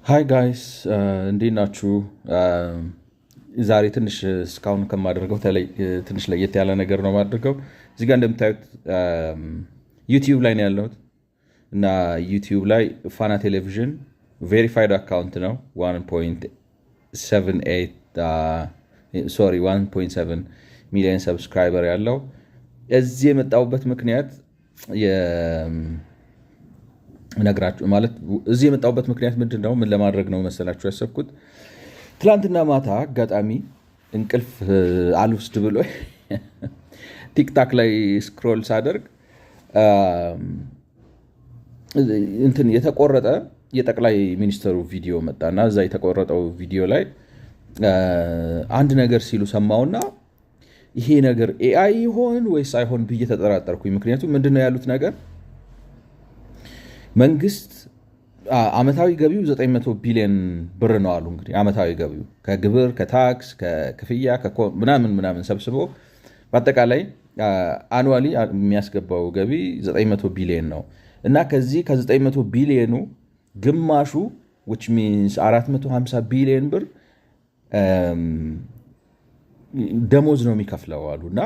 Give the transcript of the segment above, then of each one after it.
ሃይ ጋይስ እንዴት ናችሁ? ዛሬ ትንሽ እስካሁን ከማደርገው ትንሽ ለየት ያለ ነገር ነው የማደርገው። እዚህ ጋር እንደምታዩት ዩቲዩብ ላይ ነው ያለሁት እና ዩቲዩብ ላይ ፋና ቴሌቪዥን ቬሪፋይድ አካውንት ነው 1.7 ሚሊዮን ሰብስክራይበር ያለው። እዚህ የመጣሁበት ምክንያት ነግራችሁ ማለት እዚህ የመጣሁበት ምክንያት ምንድን ነው? ምን ለማድረግ ነው መሰላችሁ ያሰብኩት? ትላንትና ማታ አጋጣሚ እንቅልፍ አልወስድ ብሎ ቲክታክ ላይ ስክሮል ሳደርግ እንትን የተቆረጠ የጠቅላይ ሚኒስትሩ ቪዲዮ መጣና እዛ የተቆረጠው ቪዲዮ ላይ አንድ ነገር ሲሉ ሰማውና ይሄ ነገር ኤአይ ይሆን ወይስ አይሆን ብዬ ተጠራጠርኩኝ። ምክንያቱም ምንድነው ያሉት ነገር መንግስት አመታዊ ገቢው 900 ቢሊዮን ብር ነው አሉ። እንግዲህ አመታዊ ገቢው ከግብር ከታክስ ከክፍያ ምናምን ሰብስቦ በአጠቃላይ አኑዋሊ የሚያስገባው ገቢ 900 ቢሊዮን ነው እና ከዚህ ከ900 ቢሊዮኑ ግማሹ which means 450 ቢሊዮን ብር ደሞዝ ነው የሚከፍለው አሉ እና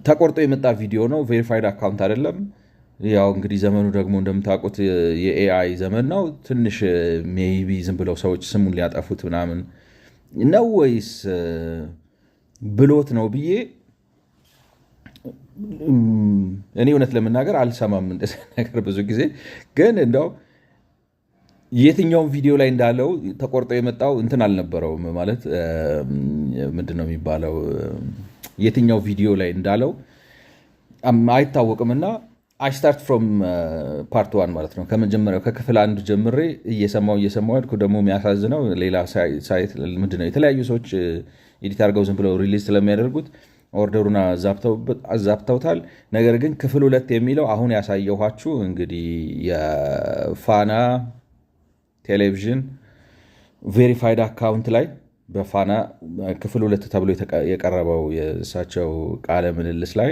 ተቆርጦ የመጣ ቪዲዮ ነው። ቬሪፋይድ አካውንት አይደለም። ያው እንግዲህ ዘመኑ ደግሞ እንደምታውቁት የኤአይ ዘመን ነው። ትንሽ ሜይቢ ዝም ብለው ሰዎች ስሙን ሊያጠፉት ምናምን ነው ወይስ ብሎት ነው ብዬ እኔ እውነት ለመናገር አልሰማም እንደዚህ ነገር ብዙ ጊዜ። ግን እንደው የትኛውም ቪዲዮ ላይ እንዳለው ተቆርጦ የመጣው እንትን አልነበረውም ማለት ምንድነው የሚባለው የትኛው ቪዲዮ ላይ እንዳለው አይታወቅምና I start from part 1 ማለት ነው። ከመጀመሪያው ከክፍል 1 ጀምሬ እየሰማው ያልኩ ደግሞ የሚያሳዝነው ሌላ ሳይት ምንድነው የተለያዩ ሰዎች ኤዲት አድርገው ዝም ብለው ሪሊዝ ስለሚያደርጉት ኦርደሩን አዛብተውታል። ነገር ግን ክፍል 2 የሚለው አሁን ያሳየኋችሁ እንግዲህ የፋና ቴሌቪዥን ቬሪፋይድ አካውንት ላይ በፋና ክፍል 2 ተብሎ የቀረበው የእሳቸው ቃለ ምልልስ ላይ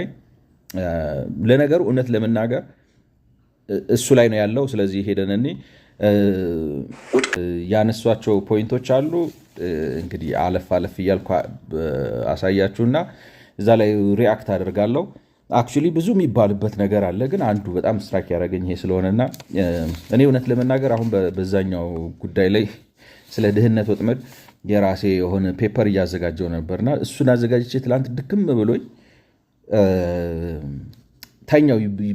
ለነገሩ እውነት ለመናገር እሱ ላይ ነው ያለው። ስለዚህ ሄደን ያነሷቸው ፖይንቶች አሉ። እንግዲህ አለፍ እያልኩ አሳያችሁና እዛ ላይ ሪአክት አደርጋለሁ። አክቹሊ ብዙ የሚባልበት ነገር አለ፣ ግን አንዱ በጣም ስትራይክ ያደረገኝ ይሄ ስለሆነና እኔ እውነት ለመናገር አሁን በዛኛው ጉዳይ ላይ ስለ ድህነት ወጥመድ የራሴ የሆነ ፔፐር እያዘጋጀው ነበርና እሱን አዘጋጅቼ ትላንት ድክም ብሎኝ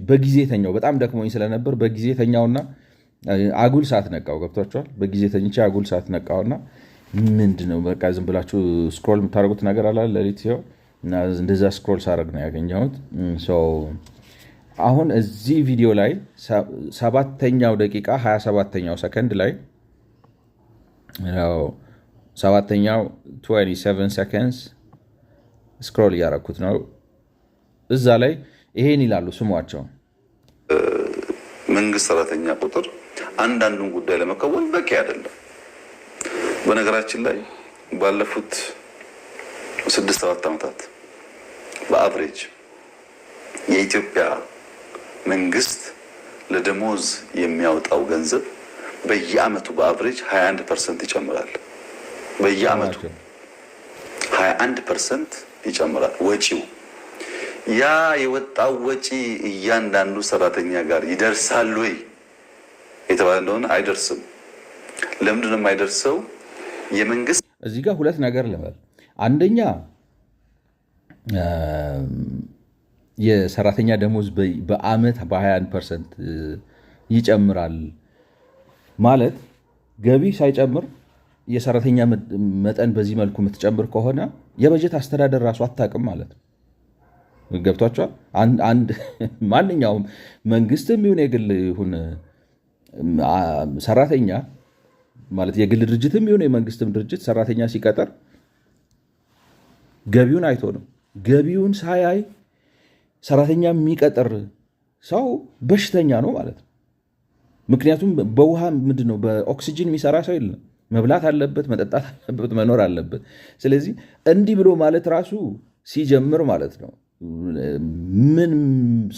በጊዜ ተኛው። በጣም ደክሞኝ ስለነበር በጊዜ ተኛውና አጉል ሰዓት ነቃው። ገብቷቸዋል። በጊዜ ተኝቼ አጉል ሰዓት ነቃውና ምንድነው በቃ ዝም ብላችሁ ስክሮል የምታደርጉት ነገር አለ ለሊት ሲሆን እና እንደዛ ስክሮል ሳደርግ ነው ያገኘሁት። አሁን እዚህ ቪዲዮ ላይ 7ኛው ደቂቃ 27ኛው ሰከንድ ላይ 7ኛው 27 seconds ስክሮል እያደረኩት ነው። እዛ ላይ ይሄን ይላሉ። ስሟቸው መንግስት ሰራተኛ ቁጥር አንዳንዱን ጉዳይ ለመከወን በቂ አይደለም። በነገራችን ላይ ባለፉት 6-7 ዓመታት በአቨሬጅ የኢትዮጵያ መንግስት ለደሞዝ የሚያወጣው ገንዘብ በየአመቱ በአቨሬጅ 21% ይጨምራል። በየአመቱ 21% ይጨምራል ወጪው። ያ የወጣው ወጪ እያንዳንዱ ሰራተኛ ጋር ይደርሳል ወይ የተባለ እንደሆነ አይደርስም። ለምንድን ነው የማይደርሰው? የመንግስት እዚህ ጋር ሁለት ነገር ልበል። አንደኛ የሰራተኛ ደሞዝ በአመት በ21% ይጨምራል ማለት ገቢ ሳይጨምር የሰራተኛ መጠን በዚህ መልኩ የምትጨምር ከሆነ የበጀት አስተዳደር ራሱ አታውቅም ማለት ነው። ገብቷቸዋል። ማንኛውም መንግስትም ይሁን የግል ይሁን ሰራተኛ ማለት የግል ድርጅትም ይሁን የመንግስትም ድርጅት ሰራተኛ ሲቀጠር ገቢውን አይቶ ነው። ገቢውን ሳያይ ሰራተኛ የሚቀጥር ሰው በሽተኛ ነው ማለት ነው። ምክንያቱም በውሃ ምንድነው በኦክሲጅን የሚሰራ ሰው የለም። መብላት አለበት፣ መጠጣት አለበት፣ መኖር አለበት። ስለዚህ እንዲህ ብሎ ማለት ራሱ ሲጀምር ማለት ነው ምን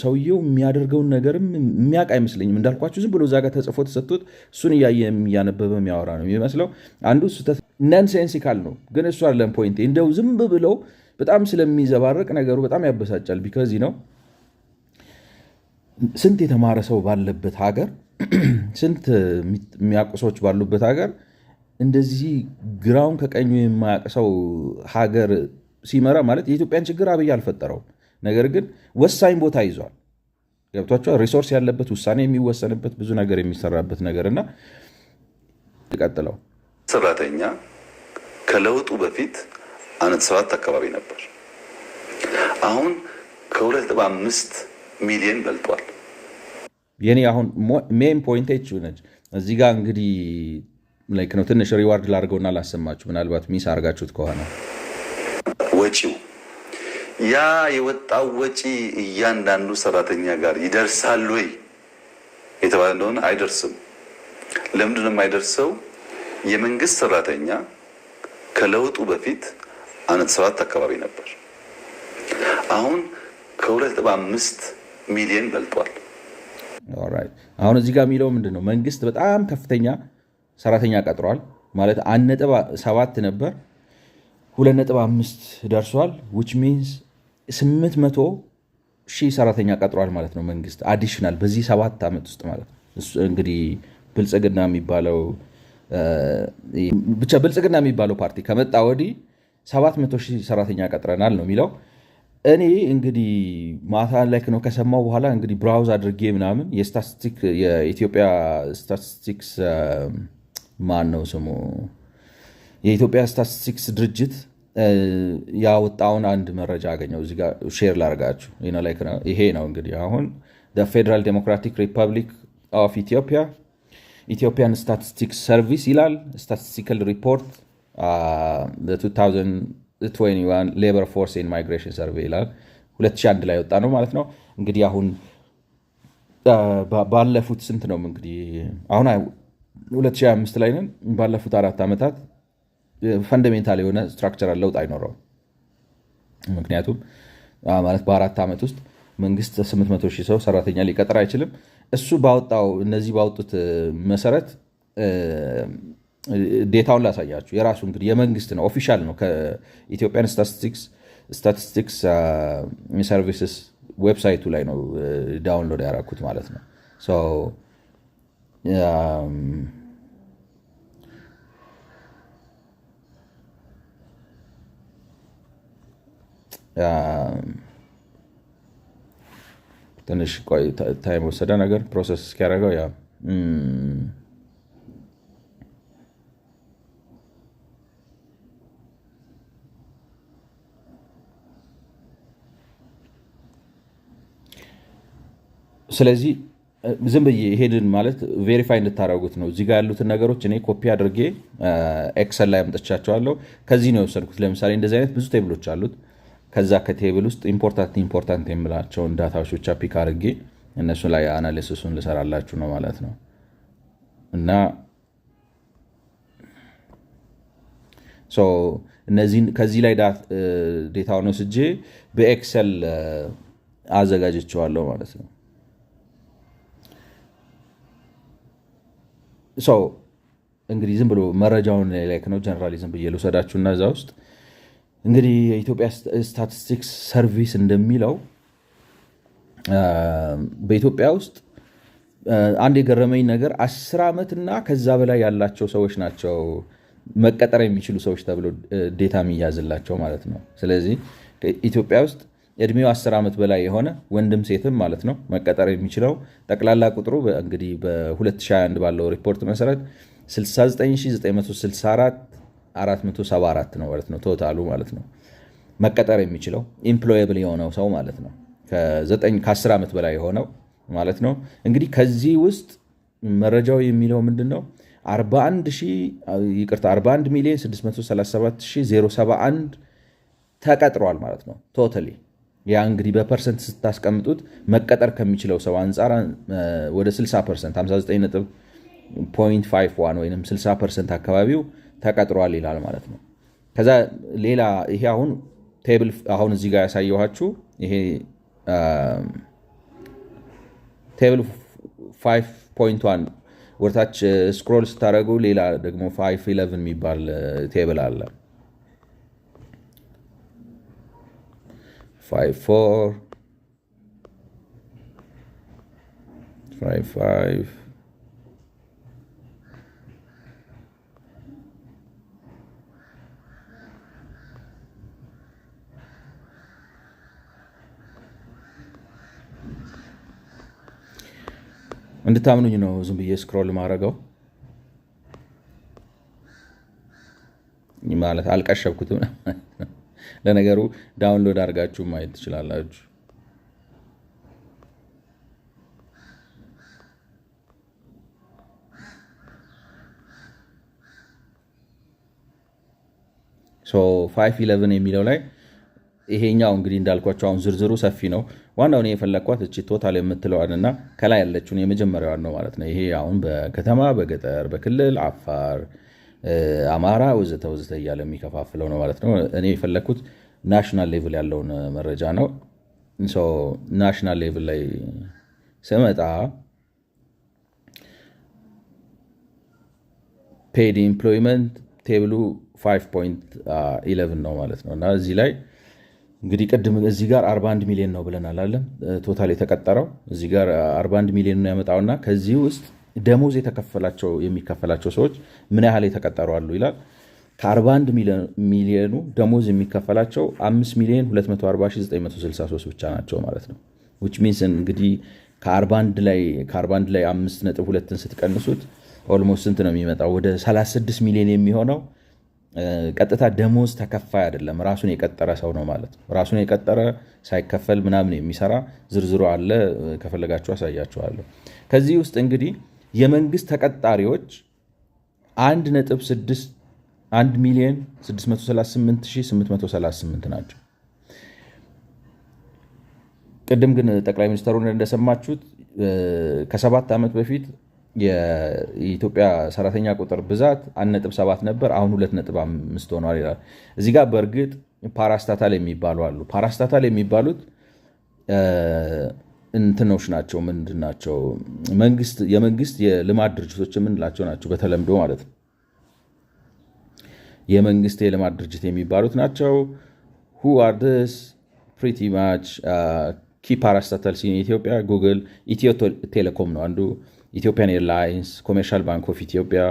ሰውየው የሚያደርገውን ነገርም የሚያውቅ አይመስለኝም። እንዳልኳችሁ ዝም ብሎ እዛ ጋር ተጽፎ ተሰጥቶት እሱን እያነበበ የሚያወራ ነው የሚመስለው። አንዱ ስህተት ነንሴንሲካል ነው፣ ግን እሱ አይደለም ፖይንቴ። እንደው ዝም ብለው በጣም ስለሚዘባረቅ ነገሩ በጣም ያበሳጫል። ቢካዝ ነው ስንት የተማረ ሰው ባለበት ሀገር፣ ስንት የሚያውቁ ሰዎች ባሉበት ሀገር እንደዚህ ግራውን ከቀኙ የማያውቅ ሰው ሀገር ሲመራ ማለት የኢትዮጵያን ችግር አብይ አልፈጠረውም። ነገር ግን ወሳኝ ቦታ ይዟል። ገብቷቸዋል። ሪሶርስ ያለበት ውሳኔ የሚወሰንበት ብዙ ነገር የሚሰራበት ነገር እና ቀጥለው ሰራተኛ ከለውጡ በፊት 1.7 አካባቢ ነበር። አሁን ከ2.5 ሚሊዮን በልጧል። የኔ አሁን ሜን ፖይንቴች ነች እዚህ ጋር እንግዲህ ላይክ ነው። ትንሽ ሪዋርድ ላድርገውና ላሰማችሁ፣ ምናልባት ሚስ አድርጋችሁት ከሆነ ወጪው ያ የወጣው ወጪ እያንዳንዱ ሰራተኛ ጋር ይደርሳል ወይ የተባለ እንደሆነ አይደርስም። ለምንድን ነው የማይደርሰው? የመንግስት ሰራተኛ ከለውጡ በፊት 1.7 አካባቢ ነበር። አሁን ከ2.5 ሚሊዮን በልጧል። ኦልራይት አሁን እዚህ ጋር የሚለው ምንድን ነው? መንግስት በጣም ከፍተኛ ሰራተኛ ቀጥሯል ማለት 1.7 ነበር 2.5 ደርሷል። which means 800,000 ሰራተኛ ቀጥሯል ማለት ነው መንግስት አዲሽናል በዚህ 7 ዓመት ውስጥ ማለት ነው። እንግዲህ ብልጽግና የሚባለው ፓርቲ ከመጣ ወዲህ 700,000 ሰራተኛ ቀጥረናል ነው የሚለው። እኔ እንግዲህ ማታ ላይ ነው ከሰማው በኋላ እንግዲህ ብራውዝ አድርጌ ምናምን የኢትዮጵያ ስታቲስቲክስ ማን ነው ስሙ የኢትዮጵያ ስታቲስቲክስ ድርጅት ያወጣውን አንድ መረጃ አገኘው። እዚህ ጋር ሼር ላደርጋችሁ። ይሄ ነው እንግዲህ አሁን ፌደራል ዴሞክራቲክ ሪፐብሊክ ኦፍ ኢትዮጵያ ኢትዮጵያን ስታቲስቲክስ ሰርቪስ ይላል። ስታቲስቲካል ሪፖርት 2021 ሌበር ፎርስ ኤንድ ማይግሬሽን ሰርቬይ ይላል። 2001 ላይ ወጣ ነው ማለት ነው። እንግዲህ አሁን ባለፉት ስንት ነው እንግዲህ አሁን 2025 ላይ ነን። ባለፉት 4 ዓመታት ፈንዳሜንታል የሆነ ስትራክቸራል ለውጥ አይኖረውም። ምክንያቱም ማለት በ4 ዓመት ውስጥ መንግስት 800,000 ሰው ሰራተኛ ሊቀጥር አይችልም። እሱ እነዚህ ባወጡት መሰረት ዴታውን ላሳያችሁ። የራሱ እንግዲህ የመንግስት ነው፣ ኦፊሻል ነው። ከኢትዮጵያን ስታቲስቲክስ ሰርቪስስ ዌብሳይቱ ላይ ነው ዳውንሎድ ያደረኩት ማለት ነው። ትንሽ ታይም ወሰደ ነገር ፕሮሰስ እስኪያደርገው ስለዚህ ዝም ብዬ ይሄድን ማለት ቬሪፋይ እንድታደረጉት ነው። እዚህ ጋር ያሉትን ነገሮች እኔ ኮፒ አድርጌ ኤክሰል ላይ አምጥቻቸዋለሁ። ከዚህ ነው የወሰድኩት። ለምሳሌ እንደዚህ አይነት ብዙ ቴብሎች አሉት። ከዛ ከቴብል ውስጥ ኢምፖርታንት የምላቸውን ዳታዎች ብቻ ፒክ አድርጌ እነሱ ላይ አናሊሲሱን ልሰራላችሁ ነው ማለት ነው። እና እነዚህን ከዚህ ላይ ዴታውን ወስጄ በኤክሰል አዘጋጀቸዋለሁ ማለት ነው። እንግዲህ ዝም ብሎ መረጃውን ላይክ ነው ጀነራሊዝም ብዬ ልውሰዳችሁ እና እዛ ውስጥ እንግዲህ የኢትዮጵያ ስታቲስቲክስ ሰርቪስ እንደሚለው በኢትዮጵያ ውስጥ አንድ የገረመኝ ነገር 10 ዓመት እና ከዛ በላይ ያላቸው ሰዎች ናቸው መቀጠር የሚችሉ ሰዎች ተብሎ ዴታ የሚያዝላቸው ማለት ነው። ስለዚህ ኢትዮጵያ ውስጥ እድሜው 10 ዓመት በላይ የሆነ ወንድም ሴትም ማለት ነው መቀጠር የሚችለው ጠቅላላ ቁጥሩ እንግዲህ በ2021 ባለው ሪፖርት መሰረት 69964 ነው ማለት ነው ቶታሉ ማለት ነው መቀጠር የሚችለው ኢምፕሎየብል የሆነው ሰው ማለት ነው ከ10 ዓመት በላይ የሆነው ማለት ነው። እንግዲህ ከዚህ ውስጥ መረጃው የሚለው ምንድነው 41,637,071 ተቀጥሯል ማለት ነው ቶታሊ። ያ እንግዲህ በፐርሰንት ስታስቀምጡት መቀጠር ከሚችለው ሰው አንጻር ወደ 60% 59.51 ወይም 60% አካባቢው ተቀጥሯል ይላል ማለት ነው። ከዛ ሌላ ይሄ አሁን ቴብል አሁን እዚህ ጋር ያሳየኋችሁ ይሄ ቴብል 5.1 ወርታች ስክሮል ስታደረጉ ሌላ ደግሞ 511 የሚባል ቴብል አለ 54 55 እንድታምኑኝ ነው ዝም ብዬ ስክሮል ማድረገው ማለት አልቀሸብኩትም ለነገሩ ዳውንሎድ አድርጋችሁ ማየት ትችላላችሁ ሶ 511 የሚለው ላይ ይሄኛው እንግዲህ እንዳልኳቸው አሁን ዝርዝሩ ሰፊ ነው ዋናው እኔ የፈለኳት እቺ ቶታል የምትለዋንና ከላይ ያለችውን የመጀመሪያዋን ነው ማለት ነው ይሄ አሁን በከተማ በገጠር በክልል አፋር አማራ ወዘተ ወዘተ እያለ የሚከፋፍለው ነው ማለት ነው እኔ የፈለኩት ናሽናል ሌቭል ያለውን መረጃ ነው ሶ ናሽናል ሌቭል ላይ ስመጣ ፔድ ኢምፕሎይመንት ቴብሉ 5.11 ነው ማለት ነው እና እዚህ ላይ እንግዲህ ቅድም እዚህ ጋር 41 ሚሊዮን ነው ብለናል አለ ቶታል የተቀጠረው እዚህ ጋር 41 ሚሊዮን ነው ያመጣውና ከዚህ ውስጥ ደሞዝ የሚከፈላቸው ሰዎች ምን ያህል የተቀጠሩ አሉ ይላል ከ41 ሚሊዮኑ ደሞዝ የሚከፈላቸው 5,240,963 ብቻ ናቸው ማለት ነው which means እንግዲህ ከ41 ላይ 5.2ን ስትቀንሱት ኦልሞስት ስንት ነው የሚመጣው ወደ 36 ሚሊዮን የሚሆነው ቀጥታ ደሞዝ ተከፋይ አይደለም ራሱን የቀጠረ ሰው ነው ማለት ነው ራሱን የቀጠረ ሳይከፈል ምናምን የሚሰራ ዝርዝሩ አለ ከፈለጋችሁ አሳያችኋለሁ ከዚህ ውስጥ እንግዲህ የመንግስት ተቀጣሪዎች 1,638,838 ናቸው ቅድም ግን ጠቅላይ ሚኒስትሩን እንደሰማችሁት ከ7 ዓመት በፊት የኢትዮጵያ ሰራተኛ ቁጥር ብዛት 1.7 ነበር አሁን 2.5 ሆኗል ይላል እዚህ ጋር በእርግጥ ፓራስታታል የሚባሉ አሉ ፓራስታታል የሚባሉት እንትኖች ናቸው ምንድናቸው የመንግስት የልማት ድርጅቶች የምንላቸው ናቸው በተለምዶ ማለት ነው የመንግስት የልማት ድርጅት የሚባሉት ናቸው who are this pretty much key parastatals in Ethiopia Google ኢትዮ ቴሌኮም ነው አንዱ ኢትዮጵያን ኤርላይንስ ኮሜርሻል ባንክ ኦፍ ኢትዮጵያ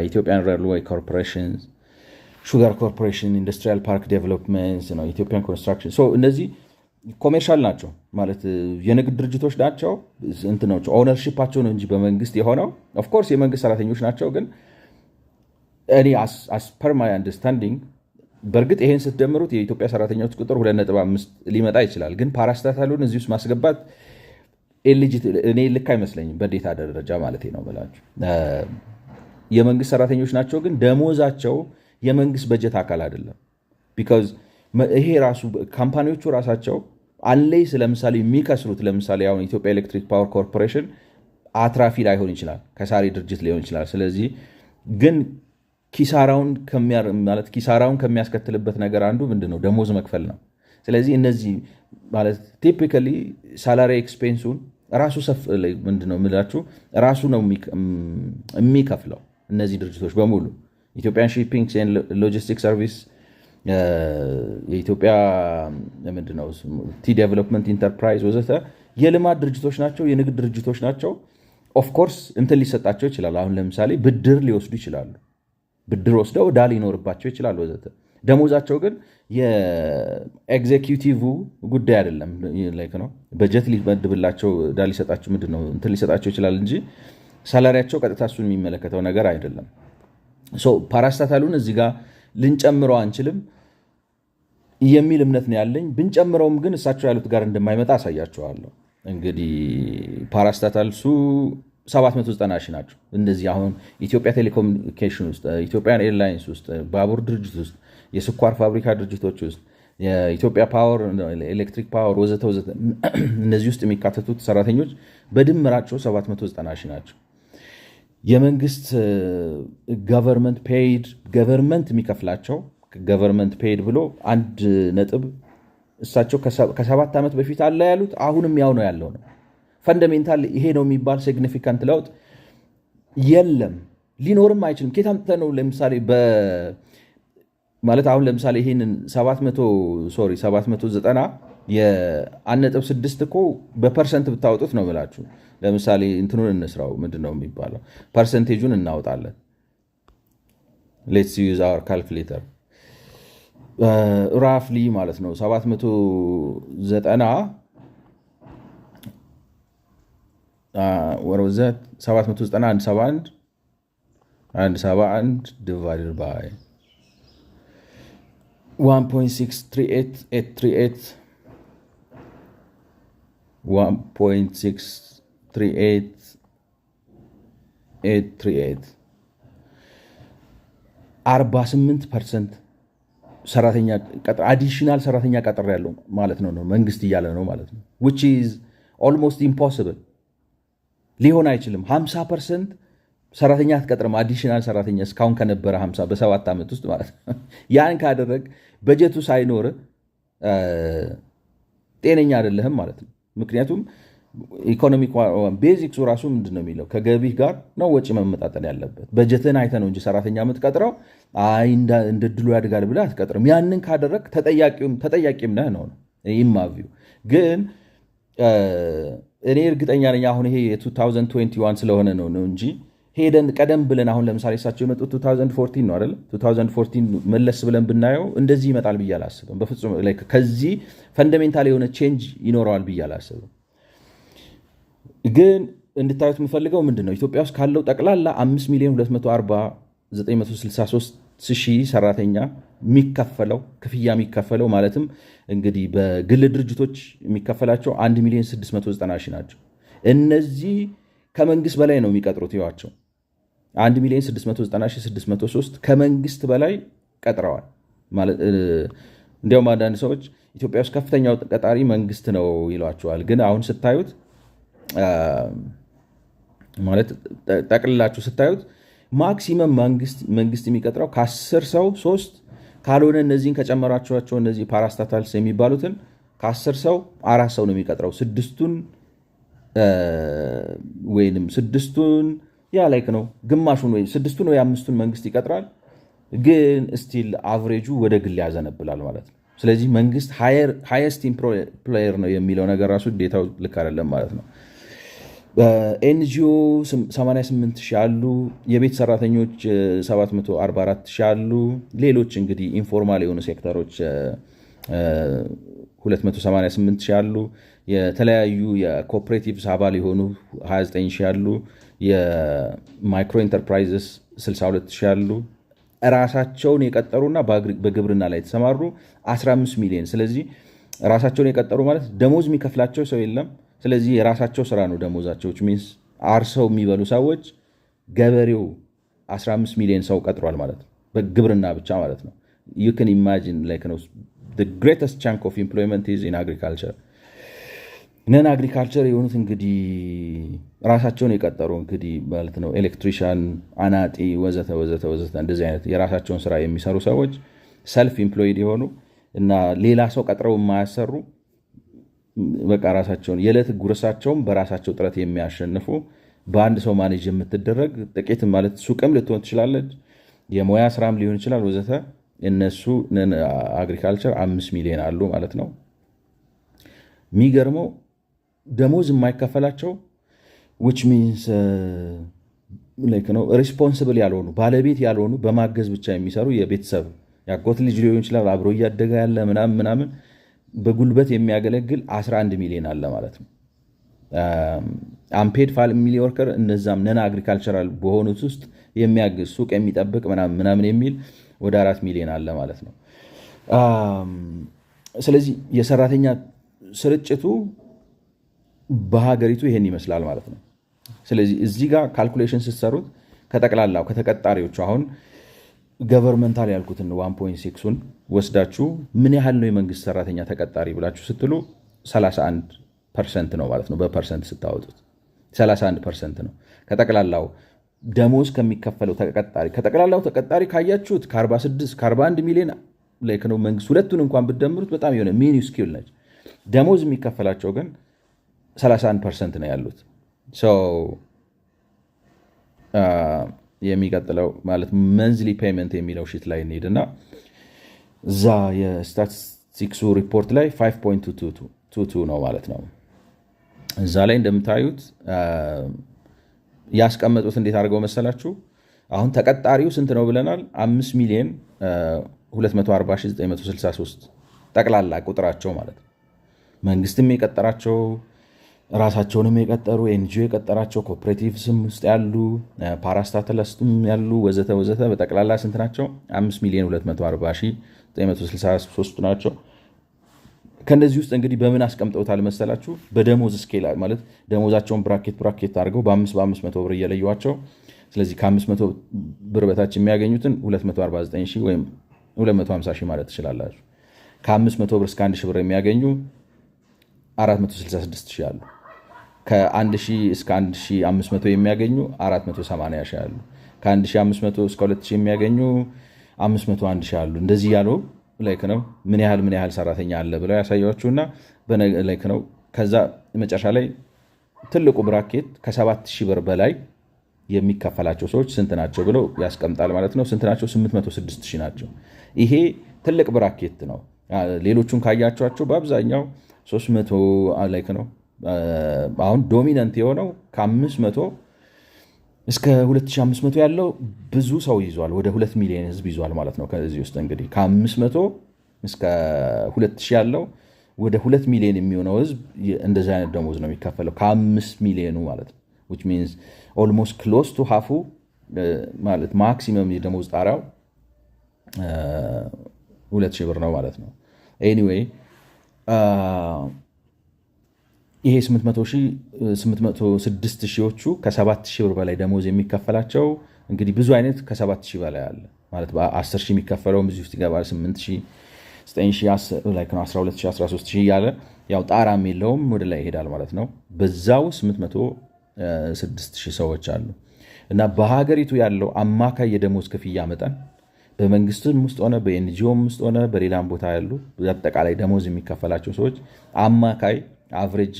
ኢትዮጵያን ሬልዌይ ኮርፖሬሽን ሹጋር ኮርፖሬሽን ኢንዱስትሪያል ፓርክ ዴቨሎፕመንት ነው ኢትዮጵያን ኮንስትራክሽን ሶ እነዚህ ኮሜርሻል ናቸው ማለት የንግድ ድርጅቶች ናቸው እንትኖች ኦነርሺፓቸው ነው እንጂ በመንግስት የሆነው ኦፍ ኮርስ የመንግስት ሰራተኞች ናቸው ግን እኔ as per my understanding በእርግጥ ይሄን ስትደምሩት የኢትዮጵያ ሰራተኞች ቁጥር 2.5 ሊመጣ ይችላል ግን ፓራስታታሉን እዚህ ውስጥ ማስገባት እኔ ልክ አይመስለኝም በዴታ ደረጃ ማለት ነው ብላችሁ የመንግስት ሰራተኞች ናቸው ግን ደሞዛቸው የመንግስት በጀት አካል አይደለም because ይሄ ራሱ ካምፓኒዎቹ ራሳቸው አንሌስ ለምሳሌ የሚከስሩት ለምሳሌ አሁን ኢትዮጵያ ኤሌክትሪክ ፓወር ኮርፖሬሽን አትራፊ ላይሆን ይችላል ከሳሪ ድርጅት ሊሆን ይችላል ስለዚህ ግን ኪሳራውን ከሚያስከትልበት ነገር አንዱ ምንድነው ደሞዝ መክፈል ነው ስለዚህ እነዚህ ማለት ቲፒካሊ ሳላሪ ኤክስፔንሱን ራሱ ምንድነው ምላችሁ ራሱ ነው የሚከፍለው እነዚህ ድርጅቶች በሙሉ ኢትዮጵያን ሺፒንግ ኤንድ ሎጂስቲክስ ሰርቪስ የኢትዮጵያ ምንድነው ቲ ዴቨሎፕመንት ኢንተርፕራይዝ ወዘተ የልማት ድርጅቶች ናቸው የንግድ ድርጅቶች ናቸው ኦፍ ኮርስ እንትን ሊሰጣቸው ይችላል አሁን ለምሳሌ ብድር ሊወስዱ ይችላሉ ብድር ወስደው ዕዳ ሊኖርባቸው ይችላል ወዘተ ደሞዛቸው ግን የኤግዜኪዩቲቭ ጉዳይ አይደለም ላይክ ነው በጀት ሊመድብላቸው ዕዳ ሊሰጣቸው ምንድነው እንትን ሊሰጣቸው ይችላል እንጂ ሳላሪያቸው ቀጥታ እሱን የሚመለከተው ነገር አይደለም ሶ ፓራስታታሉን እዚህ ጋር ልንጨምረው አንችልም የሚል እምነት ነው ያለኝ ብንጨምረውም ግን እሳቸው ያሉት ጋር እንደማይመጣ አሳያቸዋለሁ እንግዲህ ፓራስታታልሱ 790 ሺህ ናቸው እንደዚህ አሁን ኢትዮጵያ ቴሌኮሙኒኬሽን ውስጥ ኢትዮጵያን ኤርላይንስ ውስጥ ባቡር ድርጅት ውስጥ የስኳር ፋብሪካ ድርጅቶች ውስጥ የኢትዮጵያ ፓወር ኤሌክትሪክ ፓወር ወዘተ ወዘተ እነዚህ ውስጥ የሚካተቱት ሰራተኞች በድምራቸው 790 ሺህ ናቸው የመንግስት ገቨርንመንት ፔይድ ገቨርንመንት የሚከፍላቸው ገቨርንመንት ፔድ ብሎ 1 ነጥብ እሳቸው ከ7 ዓመት በፊት አለ ያሉት አሁንም ያው ነው ያለው ነው። ፈንዳሜንታል ይሄ ነው የሚባል ሲግኒፊካንት ለውጥ የለም፣ ሊኖርም አይችልም። ከየት አምጥተህ ነው ለምሳሌ ማለት አሁን ለምሳሌ ይሄንን 790 የ1.6 እኮ በፐርሰንት ብታወጡት ነው ብላችሁ ለምሳሌ እንትኑን እንስራው ምንድን ነው የሚባለው ፐርሰንቴጁን እናወጣለን። ሌትስ ዩዝ አወር ካልኩሌተር ራፍሊ ማለት ነው 791 divided by 1.638838 48% ሰራተኛ ቀጥር አዲሽናል ሰራተኛ ቀጥር ያለው ማለት ነው መንግስት እያለ ነው ማለት ነው። which is almost impossible ሊሆን አይችልም። 50% ሰራተኛ አትቀጥርም አዲሽናል ሰራተኛ እስካሁን ከነበረ 50 በ7 ዓመት ውስጥ ማለት ነው። ያን ካደረግ በጀቱ ሳይኖር ጤነኛ አይደለህም ማለት ነው። ምክንያቱም ኢኮኖሚክ ቤዚክሱ ራሱ ምንድን ነው የሚለው ከገቢህ ጋር ነው ወጪ መመጣጠን ያለበት። በጀትን አይተህ ነው እንጂ ሰራተኛ የምትቀጥረው አይ እንደ ድሉ ያድጋል ብለህ አትቀጥርም። ያንን ካደረግ ተጠያቂም ነህ ነው ይማቪው። ግን እኔ እርግጠኛ ነኝ አሁን ይሄ የ2021 ስለሆነ ነው እንጂ ሄደን ቀደም ብለን አሁን ለምሳሌ እሳቸው የመጡት 2014 ነው አይደል? 2014 መለስ ብለን ብናየው እንደዚህ ይመጣል ብዬ አላስብም በፍጹም። ከዚህ ፈንዳሜንታል የሆነ ቼንጅ ይኖረዋል ብዬ አላስብም። ግን እንድታዩት የምፈልገው ምንድን ነው ኢትዮጵያ ውስጥ ካለው ጠቅላላ 5,240,963 ሰራተኛ የሚከፈለው ክፍያ የሚከፈለው ማለትም እንግዲህ በግል ድርጅቶች የሚከፈላቸው 1,690,000 ናቸው። እነዚህ ከመንግስት በላይ ነው የሚቀጥሩት። ይዋቸው 1,690,603 ከመንግስት በላይ ቀጥረዋል። እንዲያውም አንዳንድ ሰዎች ኢትዮጵያ ውስጥ ከፍተኛው ቀጣሪ መንግስት ነው ይሏቸዋል። ግን አሁን ስታዩት ማለት ጠቅልላችሁ ስታዩት ማክሲመም መንግስት የሚቀጥረው ከ10 ሰው 3 ካልሆነ እነዚህን ከጨመራችኋቸው እነዚህ ፓራስታታልስ የሚባሉትን ከ10 ሰው 4 ሰው ነው የሚቀጥረው። 6ቱን ወይንም 6ቱን ያ ላይክ ነው ግማሹን ወይ 6ቱን ወይ 5ቱን መንግስት ይቀጥራል። ግን ስቲል አቨሬጁ ወደ ግል ያዘነብላል ማለት ነው። ስለዚህ መንግስት ሃይስት ኢምፕሎየር ነው የሚለው ነገር ራሱ ዴታው ልክ አይደለም ማለት ነው። ኤንጂኦ 88,000 አሉ። የቤት ሰራተኞች 744,000 አሉ። ሌሎች እንግዲህ ኢንፎርማል የሆኑ ሴክተሮች 288,000 አሉ። የተለያዩ የኮኦፕሬቲቭስ አባል የሆኑ 29,000 አሉ። የማይክሮ ኢንተርፕራይዝስ 62,000 አሉ። ራሳቸውን የቀጠሩና በግብርና ላይ የተሰማሩ 15 ሚሊዮን። ስለዚህ ራሳቸውን የቀጠሩ ማለት ደሞዝ የሚከፍላቸው ሰው የለም። ስለዚህ የራሳቸው ስራ ነው ደሞዛቸው። ሚንስ አርሰው የሚበሉ ሰዎች ገበሬው 15 ሚሊዮን ሰው ቀጥሯል ማለት ነው፣ በግብርና ብቻ ማለት ነው። you can imagine like the greatest chunk of employment is in agriculture። ነን አግሪካልቸር የሆኑት እንግዲህ ራሳቸውን የቀጠሩ እንግዲህ ማለት ነው ኤሌክትሪሻን፣ አናጢ፣ ወዘተ ወዘተ ወዘተ እንደዚህ አይነት የራሳቸውን ስራ የሚሰሩ ሰዎች ሰልፍ ኢምፕሎይድ የሆኑ እና ሌላ ሰው ቀጥረው የማያሰሩ በቃ ራሳቸውን የዕለት ጉርሳቸውን በራሳቸው ጥረት የሚያሸንፉ በአንድ ሰው ማኔጅ የምትደረግ ጥቂት ማለት ሱቅም ልትሆን ትችላለች፣ የሙያ ስራም ሊሆን ይችላል ወዘተ። እነሱ አግሪካልቸር 5 ሚሊዮን አሉ ማለት ነው። የሚገርመው ደሞዝ የማይከፈላቸው which means ሪስፖንስብል ያልሆኑ ባለቤት ያልሆኑ በማገዝ ብቻ የሚሰሩ የቤተሰብ ያጎት ልጅ ሊሆን ይችላል አብሮ እያደገ ያለ ምናምን በጉልበት የሚያገለግል 11 ሚሊዮን አለ ማለት ነው። አንፔድ ፋሚሊ ወርከር እነዛም ነን አግሪካልቸራል በሆኑት ውስጥ የሚያግዝ ሱቅ የሚጠብቅ ምናምን የሚል ወደ 4 ሚሊዮን አለ ማለት ነው። ስለዚህ የሰራተኛ ስርጭቱ በሀገሪቱ ይሄን ይመስላል ማለት ነው። ስለዚህ እዚህ ጋር ካልኩሌሽን ስትሰሩት ከጠቅላላው ከተቀጣሪዎቹ አሁን ገቨርንመንታል ያልኩትን 1.6ን ወስዳችሁ ምን ያህል ነው የመንግስት ሰራተኛ ተቀጣሪ ብላችሁ ስትሉ 31% ነው ማለት ነው። በፐርሰንት ስታወጡት 31% ነው ከጠቅላላው ደሞዝ ከሚከፈለው ተቀጣሪ ከጠቅላላው ተቀጣሪ ካያችሁት ከ46 ከ41 ሚሊዮን ላይ ነው መንግስት ሁለቱን እንኳን ብትደምሩት በጣም የሆነ ሚኒስኪል ነች። ደሞዝ የሚከፈላቸው ግን 31% ነው ያሉት። የሚቀጥለው ማለት መንዝሊ ፔመንት የሚለው ሺት ላይ እንሄድና እዛ የስታቲስቲክሱ ሪፖርት ላይ 5.22 ነው ማለት ነው። እዛ ላይ እንደምታዩት ያስቀመጡት እንዴት አድርገው መሰላችሁ? አሁን ተቀጣሪው ስንት ነው ብለናል? 5,240,963 ጠቅላላ ቁጥራቸው ማለት ነው። መንግስትም የቀጠራቸው ራሳቸውንም የቀጠሩ ኤንጂኦ የቀጠራቸው ኮኦፕሬቲቭስም ውስጥ ያሉ ፓራስታተለስቱም ያሉ ወዘተ ወዘተ በጠቅላላ ስንት ናቸው? 5,240,963 ናቸው። ከነዚህ ውስጥ እንግዲህ በምን አስቀምጠውታል መሰላችሁ? በደሞዝ ስኬል ማለት ደሞዛቸውን ብራኬት አድርገው በ500 ብር እየለዩዋቸው። ስለዚህ ከ500 ብር በታች የሚያገኙትን 249 ሺህ ወይም 250 ሺህ ማለት ትችላላችሁ። ከ500 ብር እስከ 1 ሺህ ብር የሚያገኙ 466 ሺህ አሉ። ከ1000 እስከ 1500 የሚያገኙ 480 ሺህ አሉ። ከ1500 እስከ 2000 የሚያገኙ 501 ሺህ አሉ። እንደዚህ ያሉ ላይክ ነው ምን ያህል ሰራተኛ አለ ብለው ያሳያችሁና ላይክ ነው። ከዛ መጨረሻ ላይ ትልቁ ብራኬት ከ7000 ብር በላይ የሚከፈላቸው ሰዎች ስንት ናቸው ብለው ያስቀምጣል ማለት ነው። ስንት ናቸው? 806 ሺህ ናቸው። ይሄ ትልቅ ብራኬት ነው። ሌሎቹን ካያቸዋቸው በአብዛኛው 300 ላይክ ነው። አሁን ዶሚናንት የሆነው ከ500 እስከ 2500 ያለው ብዙ ሰው ይዟል። ወደ 2 ሚሊዮን ህዝብ ይዟል ማለት ነው። ከዚህ ውስጥ እንግዲህ ከ500 እስከ 2000 ያለው ወደ 2 ሚሊዮን የሚሆነው ህዝብ እንደዚህ አይነት ደሞዝ ነው የሚከፈለው ከ5 ሚሊዮኑ ማለት ነው። which means almost close to half ማለት ማክሲመም የደሞዝ ጣሪያው 2000 ብር ነው ማለት ነው። ኤኒዌይ ይሄ 806 ሺዎቹ ከ7000 ብር በላይ ደሞዝ የሚከፈላቸው እንግዲህ ብዙ አይነት ከ7000 በላይ አለ ማለት በ10 ሺህ የሚከፈለው ብዙ ውስጥ ይገባል። 8000 9000 ላይ ነው 12000 13000 እያለ ያው ጣራም የለውም ወደ ላይ ይሄዳል ማለት ነው። በዛው 806 ሺህ ሰዎች አሉ እና በሀገሪቱ ያለው አማካይ የደሞዝ ክፍያ መጠን በመንግስትም ውስጥ ሆነ በኤንጂኦም ውስጥ ሆነ በሌላም ቦታ ያሉ አጠቃላይ ደሞዝ የሚከፈላቸው ሰዎች አማካይ አቨሬጅ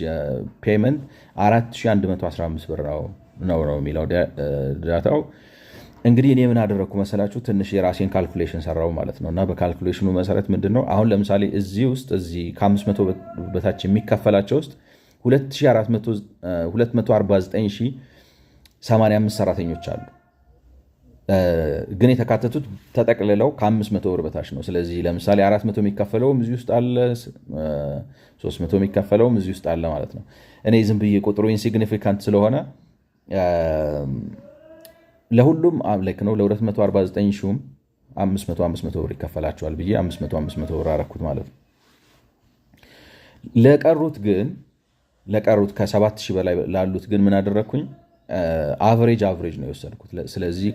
ፔመንት 4115 ብር ነው የሚለው ዳታው። እንግዲህ እኔ ምን አደረግኩ መሰላችሁ? ትንሽ የራሴን ካልኩሌሽን ሰራው ማለት ነው። እና በካልኩሌሽኑ መሰረት ምንድን ነው አሁን ለምሳሌ እዚህ ውስጥ ከ500 በታች የሚከፈላቸው ውስጥ 249,085 ሰራተኞች አሉ። ግን የተካተቱት ተጠቅልለው ከ500 ብር በታች ነው። ስለዚህ ለምሳሌ 400 የሚከፈለውም እዚህ ውስጥ አለ፣ 300 የሚከፈለውም እዚህ ውስጥ አለ ማለት ነው። እኔ ዝም ብዬ ቁጥሩ ኢንሲግኒፊካንት ስለሆነ ለሁሉም ላይክ ነው ለ249 ሺህም 500 ብር ይከፈላቸዋል ብዬ 500 ብር አረኩት ማለት ነው። ለቀሩት ከ7000 በላይ ላሉት ግን ምን አደረግኩኝ? አቨሬጅ ነው የወሰድኩት። ስለዚህ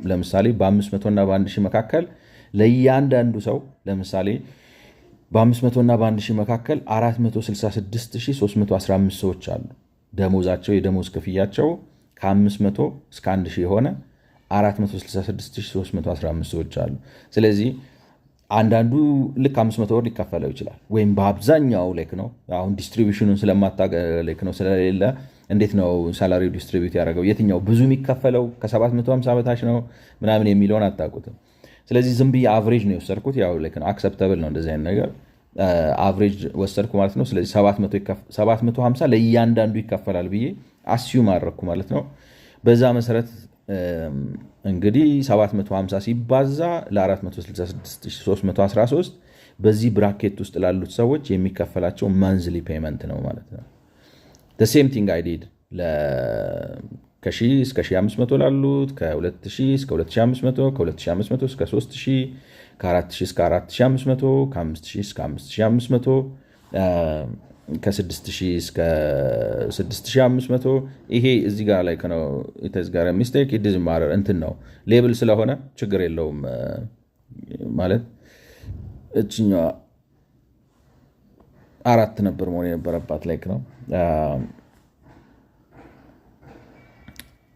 ለምሳሌ በ500 እና በ1000 መካከል ለእያንዳንዱ ሰው ለምሳሌ በ500 እና በ1000 መካከል 466315 ሰዎች አሉ። ደሞዛቸው የደሞዝ ክፍያቸው ከ500 እስከ 1000 የሆነ 466315 ሰዎች አሉ። ስለዚህ አንዳንዱ ልክ 500 ብር ሊከፈለው ይችላል። ወይም በአብዛኛው ላይክ ነው አሁን ዲስትሪቢዩሽኑን ስለማታውቅ ነው ስለሌለ እንዴት ነው ሳላሪው ዲስትሪቢዩት ያደረገው የትኛው ብዙ የሚከፈለው ከ750 በታች ነው ምናምን የሚለውን አታውቁትም። ስለዚህ ዝም ብዬ አቨሬጅ ነው የወሰድኩት። ያው ላይክ ነው አክሰፕተብል ነው እንደዚህ አይነት ነገር አቨሬጅ ወሰድኩ ማለት ነው። ስለዚህ 750 ለእያንዳንዱ ይከፈላል ብዬ አስዩም አደረግኩ ማለት ነው። በዛ መሰረት እንግዲህ 750 ሲባዛ ለ466313 በዚህ ብራኬት ውስጥ ላሉት ሰዎች የሚከፈላቸው ማንዝሊ ፔመንት ነው ማለት ነው። ሴም ቲንግ አይ ዲድ ከ1000 እስከ 1500 ላሉት፣ ከ2000 እስከ 2500፣ ከ2500 እስከ 3000፣ ከ4000 እስከ 4500፣ ከ5000 እስከ 5500፣ ከ6000 እስከ 6500። ይሄ እዚህ ጋር ላይ ነው ጋር ሚስቴክ ኢት ዶዝንት ማተር እንትን ነው ሌብል ስለሆነ ችግር የለውም ማለት እችኛዋ 4 ነበር መሆን የነበረባት ላይክ ነው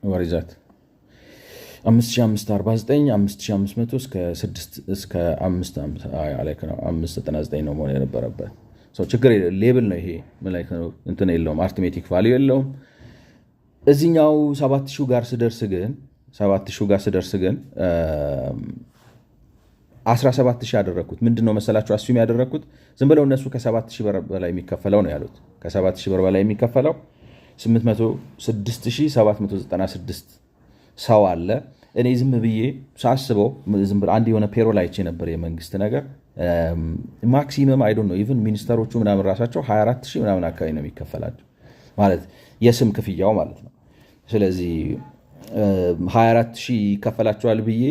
ወሪዛት 5549 5500 እስከ 599 ነው መሆን የነበረበት። ችግር ሌብል ነው ይሄ እንትን የለውም፣ አርትሜቲክ ቫሊዩ የለውም። እዚኛው 7000 ጋር ስደርስ ግን 17000 ያደረግኩት ምንድነው መሰላችሁ? አስዩም ያደረግኩት ዝም ብለው እነሱ ከ7000 ብር በላይ የሚከፈለው ነው ያሉት። ከ7000 ብር በላይ የሚከፈለው 6796 ሰው አለ። እኔ ዝም ብዬ ሳስበው አንድ የሆነ ፔሮል አይቼ ነበር የመንግስት ነገር ማክሲመም አይዶን ነው ኢቭን ሚኒስተሮቹ ምናምን ራሳቸው 24000 ምናምን አካባቢ ነው የሚከፈላቸው ማለት የስም ክፍያው ማለት ነው። ስለዚህ 24000 ይከፈላቸዋል ብዬ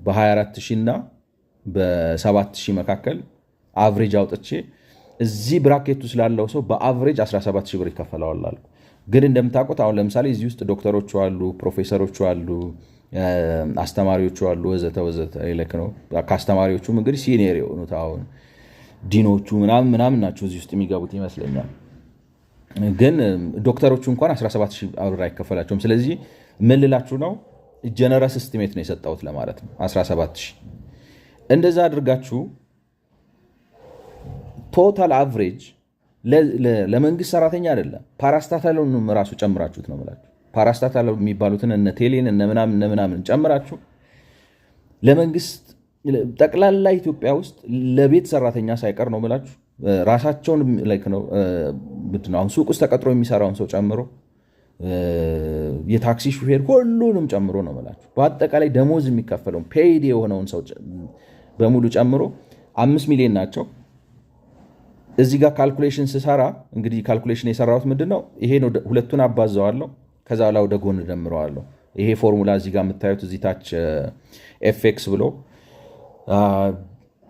በ24000 እና በ7000 መካከል አቨሬጅ አውጥቼ እዚህ ብራኬቱ ስላለው ሰው በአቨሬጅ 17000 ብር ይከፈለዋል አልኩ። ግን እንደምታውቁት አሁን ለምሳሌ እዚህ ውስጥ ዶክተሮቹ አሉ፣ ፕሮፌሰሮቹ አሉ፣ አስተማሪዎቹ አሉ ወዘተ ይለክ ነው። ከአስተማሪዎቹም እንግዲህ ሲኒየር የሆኑት አሁን ዲኖቹ ምናምን ናቸው እዚህ ውስጥ የሚገቡት ይመስለኛል። ግን ዶክተሮቹ እንኳን 17000 ብር አይከፈላቸውም። ስለዚህ ምን ልላችሁ ነው ጀነረስ እስቲሜት ነው የሰጠሁት ለማለት ነው 17000። እንደዛ አድርጋችሁ ቶታል አቨሬጅ ለመንግስት ሰራተኛ አይደለም ፓራስታታሉንም ራሱ ጨምራችሁት ነው ማለት ፓራስታታሉ የሚባሉትን እነ ቴሌን እነ ምናምን ጨምራችሁ ለመንግስት ጠቅላላ ኢትዮጵያ ውስጥ ለቤት ሰራተኛ ሳይቀር ነው ብላችሁ ራሳቸውን ላይክ ነው አሁን ሱቅ ውስጥ ተቀጥሮ የሚሰራውን ሰው ጨምሮ የታክሲ ሹፌር ሁሉንም ጨምሮ ነው ብላችሁ በአጠቃላይ ደሞዝ የሚከፈለው ፔይድ የሆነውን ሰው በሙሉ ጨምሮ 5 ሚሊዮን ናቸው። እዚህ ጋር ካልኩሌሽን ስሰራ እንግዲህ ካልኩሌሽን የሰራሁት ምንድነው ይሄ ነው። ሁለቱን አባዛዋለሁ ከዛ ላይ ወደ ጎን ደምረዋለሁ። ይሄ ፎርሙላ እዚህ ጋር የምታዩት እዚህ ታች ኤፍኤክስ ብሎ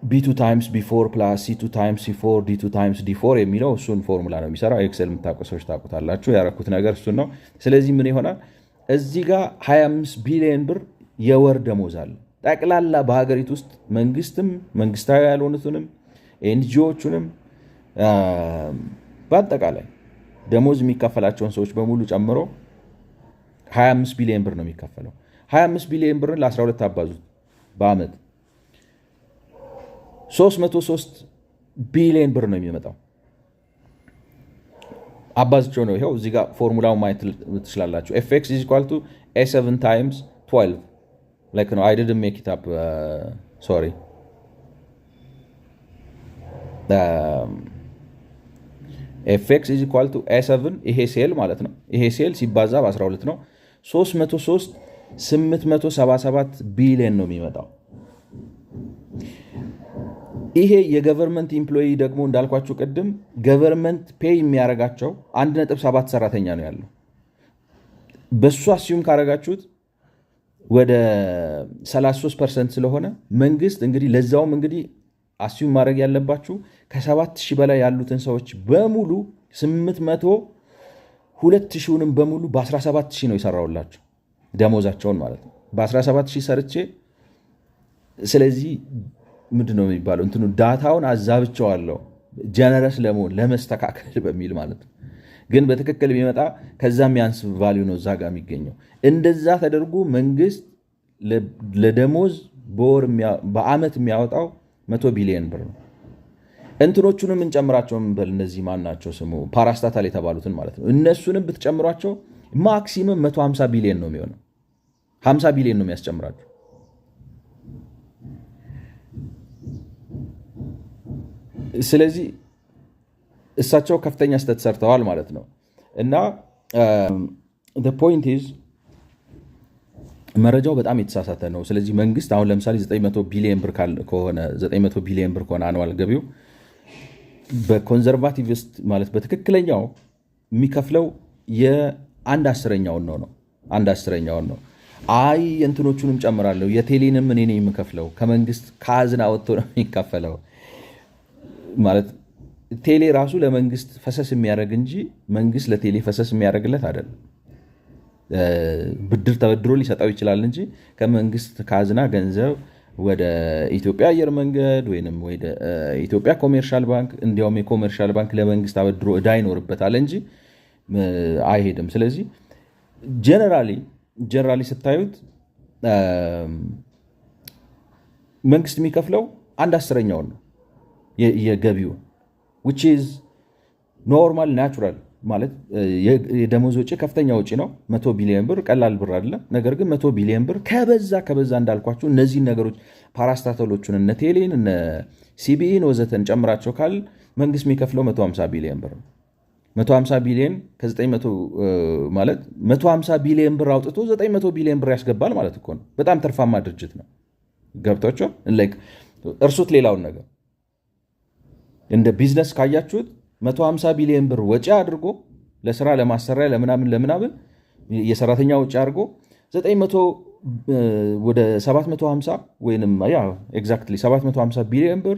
b2 times b4 plus c2 times c4 d2 times d4 የሚለው እሱን ፎርሙላ ነው የሚሰራው። ኤክሰል የምታውቁ ሰዎች ታውቁታላችሁ። ያረኩት ነገር እሱን ነው። ስለዚህ ምን ይሆናል እዚህ ጋር 25 ቢሊዮን ብር የወር ደሞዝ አለ ጠቅላላ በሀገሪቱ ውስጥ መንግስትም መንግስታዊ ያልሆኑትንም ኤንጂኦዎቹንም በአጠቃላይ ደሞዝ የሚከፈላቸውን ሰዎች በሙሉ ጨምሮ 25 ቢሊዮን ብር ነው የሚከፈለው። 25 ቢሊዮን ብርን ለ12 አባዙት በአመት 303 ቢሊዮን ብር ነው የሚመጣው። አባዝቸው ነው ይሄው እዚህ ጋር ፎርሙላውን ማየት ትችላላችሁ። fx is equal to a7 times 12 like no I didn't make it up sorry fx is equal to a7 ይሄ ሴል ማለት ነው። ይሄ ሴል ሲባዛ በ12 ነው 303 877 ቢሊዮን ነው የሚመጣው። ይሄ የገቨርንመንት ኢምፕሎይ ደግሞ እንዳልኳችሁ ቅድም ገቨርንመንት ፔይ የሚያረጋቸው 1.7 ሰራተኛ ነው ያለው። በሱ አስዩም ካረጋችሁት ወደ 33% ስለሆነ መንግስት እንግዲህ ለዛውም እንግዲህ አስዩም ማድረግ ያለባችሁ ከ7000 በላይ ያሉትን ሰዎች በሙሉ 802,000ንም በሙሉ በ17000 ነው የሰራውላቸው ደሞዛቸውን ማለት ነው። በ17000 ሰርቼ ስለዚህ ምንድነው የሚባለው እንትኑ ዳታውን አዛብቸዋለሁ ጀነረስ ለመሆን ለመስተካከል በሚል ማለት ነው። ግን በትክክል ቢመጣ ከዛም ያንስ ቫልዩ ነው እዛ ጋር የሚገኘው። እንደዛ ተደርጎ መንግስት ለደሞዝ በአመት የሚያወጣው 100 ቢሊዮን ብር ነው። እንትኖቹንም እንጨምራቸውን በል እነዚህ ማን ናቸው ስሙ ፓራስታታል የተባሉትን ማለት ነው። እነሱንም ብትጨምሯቸው ማክሲመም 150 ቢሊዮን ነው የሚሆነው። 50 ቢሊዮን ነው የሚያስጨምራቸው። ስለዚህ እሳቸው ከፍተኛ ስተት ሰርተዋል ማለት ነው። እና the point is መረጃው በጣም የተሳሳተ ነው። ስለዚህ መንግስት አሁን ለምሳሌ 900 ቢሊዮን ብር ከሆነ 900 ቢሊዮን ብር ከሆነ አኑዋል ገቢው በኮንዘርቫቲቭስት ማለት በትክክለኛው የሚከፍለው የአንድ አስረኛውን ነው 1/10 ነው። አይ እንትኖቹንም ጨምራለሁ የቴሌንም እኔ ነኝ የምከፍለው ከመንግስት ካዝና ወጥቶ ነው የሚከፈለው ማለት ቴሌ ራሱ ለመንግስት ፈሰስ የሚያደርግ እንጂ መንግስት ለቴሌ ፈሰስ የሚያደርግለት አይደለም። ብድር ተበድሮ ሊሰጣው ይችላል እንጂ ከመንግስት ካዝና ገንዘብ ወደ ኢትዮጵያ አየር መንገድ ወይንም ወደ ኢትዮጵያ ኮሜርሻል ባንክ እንዲያውም የኮሜርሻል ባንክ ለመንግስት አበድሮ ዕዳ ይኖርበታል እንጂ አይሄድም። ስለዚህ ጀነራሊ ስታዩት መንግስት የሚከፍለው 1/10ኛውን ነው የገቢውን which is ኖርማል ናቹራል ማለት የደሞዝ ወጪ ከፍተኛ ወጪ ነው። 100 ቢሊዮን ብር ቀላል ብር አይደለም። ነገር ግን 100 ቢሊዮን ብር ከበዛ እንዳልኳችሁ እነዚህን ነገሮች ፓራስታቶሎቹን እነ ቴሌን እነ ሲቢኢን ወዘተን ጨምራቸው ካል መንግስት የሚከፍለው 150 ቢሊዮን ብር ነው። 150 ቢሊዮን ከ900 ማለት 150 ቢሊዮን ብር አውጥቶ 900 ቢሊዮን ብር ያስገባል ማለት እኮ ነው። በጣም ትርፋማ ድርጅት ነው። ገብቷቸው እርሱት። ሌላውን ነገር እንደ ቢዝነስ ካያችሁት 150 ቢሊዮን ብር ወጪ አድርጎ ለስራ ለማሰሪያ ለምናምን የሰራተኛ ወጪ አድርጎ 900 ወደ 750 ወይንም ኤግዛክትሊ 750 ቢሊዮን ብር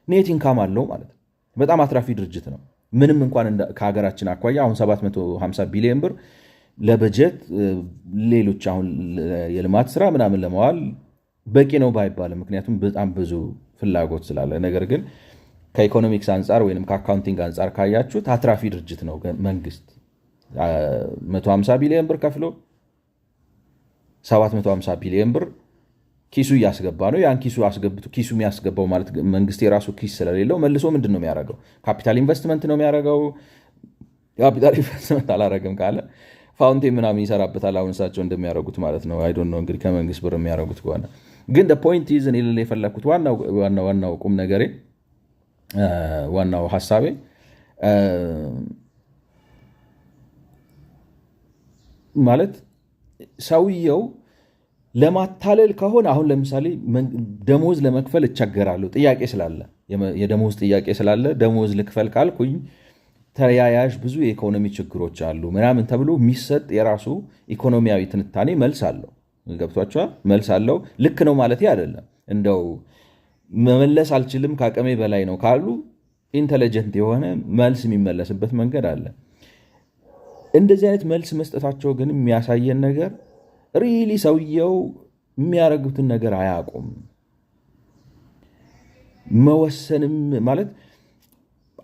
ኔት ኢንካም አለው ማለት ነው። በጣም አትራፊ ድርጅት ነው። ምንም እንኳን ከሀገራችን አኳያ አሁን 750 ቢሊዮን ብር ለበጀት ሌሎች አሁን የልማት ስራ ምናምን ለመዋል በቂ ነው ባይባልም፣ ምክንያቱም በጣም ብዙ ፍላጎት ስላለ። ነገር ግን ከኢኮኖሚክስ አንጻር ወይም ከአካውንቲንግ አንጻር ካያችሁት አትራፊ ድርጅት ነው። መንግስት 150 ቢሊዮን ብር ከፍሎ 750 ቢሊዮን ብር ኪሱ እያስገባ ነው። ያን ኪሱ አስገብቶ ኪሱ የሚያስገባው ማለት መንግስት የራሱ ኪስ ስለሌለው መልሶ ምንድን ነው የሚያደርገው? ካፒታል ኢንቨስትመንት ነው የሚያደርገው። ካፒታል ኢንቨስትመንት አላረግም ካለ ፋውንቴን ምናምን ይሰራበታል። አሁን እሳቸው እንደሚያደርጉት ማለት ነው። አይ ዶንት ኖ እንግዲህ ከመንግስት ብር የሚያደርጉት ከሆነ ግን ፖይንት ይዝን የሌለ የፈለግኩት ዋናው ቁም ነገሬ ዋናው ሀሳቤ ማለት ሰውየው ለማታለል ከሆነ አሁን ለምሳሌ ደሞዝ ለመክፈል እቸገራለሁ ጥያቄ ስላለ የደሞዝ ጥያቄ ስላለ ደሞዝ ልክፈል ካልኩኝ ተያያዥ ብዙ የኢኮኖሚ ችግሮች አሉ ምናምን ተብሎ የሚሰጥ የራሱ ኢኮኖሚያዊ ትንታኔ መልስ አለው። ገብቷቸዋል። መልስ አለው። ልክ ነው ማለት አይደለም። እንደው መመለስ አልችልም ከአቅሜ በላይ ነው ካሉ ኢንተለጀንት የሆነ መልስ የሚመለስበት መንገድ አለ። እንደዚህ አይነት መልስ መስጠታቸው ግን የሚያሳየን ነገር ሪሊ ሰውየው የሚያደርጉትን ነገር አያውቁም። መወሰንም ማለት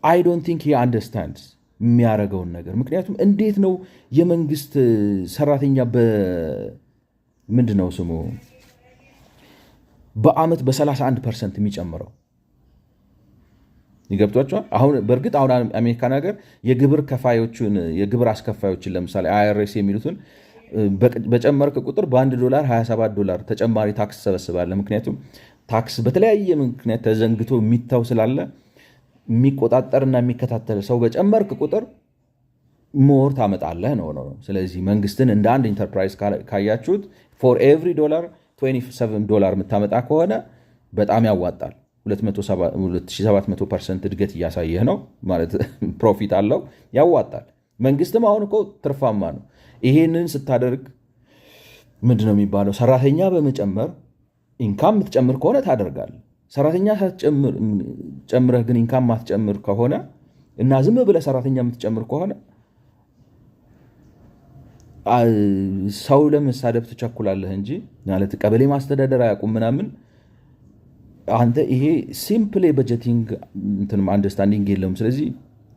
አይ ዶንት ቲንክ ሂ አንደርስታንድስ የሚያደርገውን ነገር። ምክንያቱም እንዴት ነው የመንግስት ሰራተኛ ምንድን ነው ስሙ በአመት በ31% የሚጨምረው? ይገብቷቸዋል። አሁን በእርግጥ አሁን አሜሪካን ሀገር የግብር ከፋዮችን የግብር አስከፋዮችን ለምሳሌ አይአርኤስ የሚሉትን በጨመርክ ቁጥር $1 $27 ተጨማሪ ታክስ ሰበስባለህ። ምክንያቱም ታክስ በተለያየ ምክንያት ተዘንግቶ የሚታው ስላለ የሚቆጣጠርና የሚከታተል ሰው በጨመርክ ቁጥር ሞር ታመጣለህ ነው። ስለዚህ መንግስትን እንደ አንድ ኢንተርፕራይዝ ካያችሁት ፎር ኤቭሪ $27 የምታመጣ ከሆነ በጣም ያዋጣል። 2700% እድገት እያሳየህ ነው ማለት ፕሮፊት አለው፣ ያዋጣል። መንግስትም አሁን እኮ ትርፋማ ነው። ይሄንን ስታደርግ ምንድነው የሚባለው? ሰራተኛ በመጨመር ኢንካም የምትጨምር ከሆነ ታደርጋለህ። ሰራተኛ ጨምረህ ግን ኢንካም ማትጨምር ከሆነ እና ዝም ብለህ ሰራተኛ የምትጨምር ከሆነ ሰው ለመሳደብ ትቸኩላለህ እንጂ ማለት ቀበሌ ማስተዳደር አያውቁም ምናምን። አንተ ይሄ ሲምፕል በጀቲንግ አንደርስታንዲንግ የለውም። ስለዚህ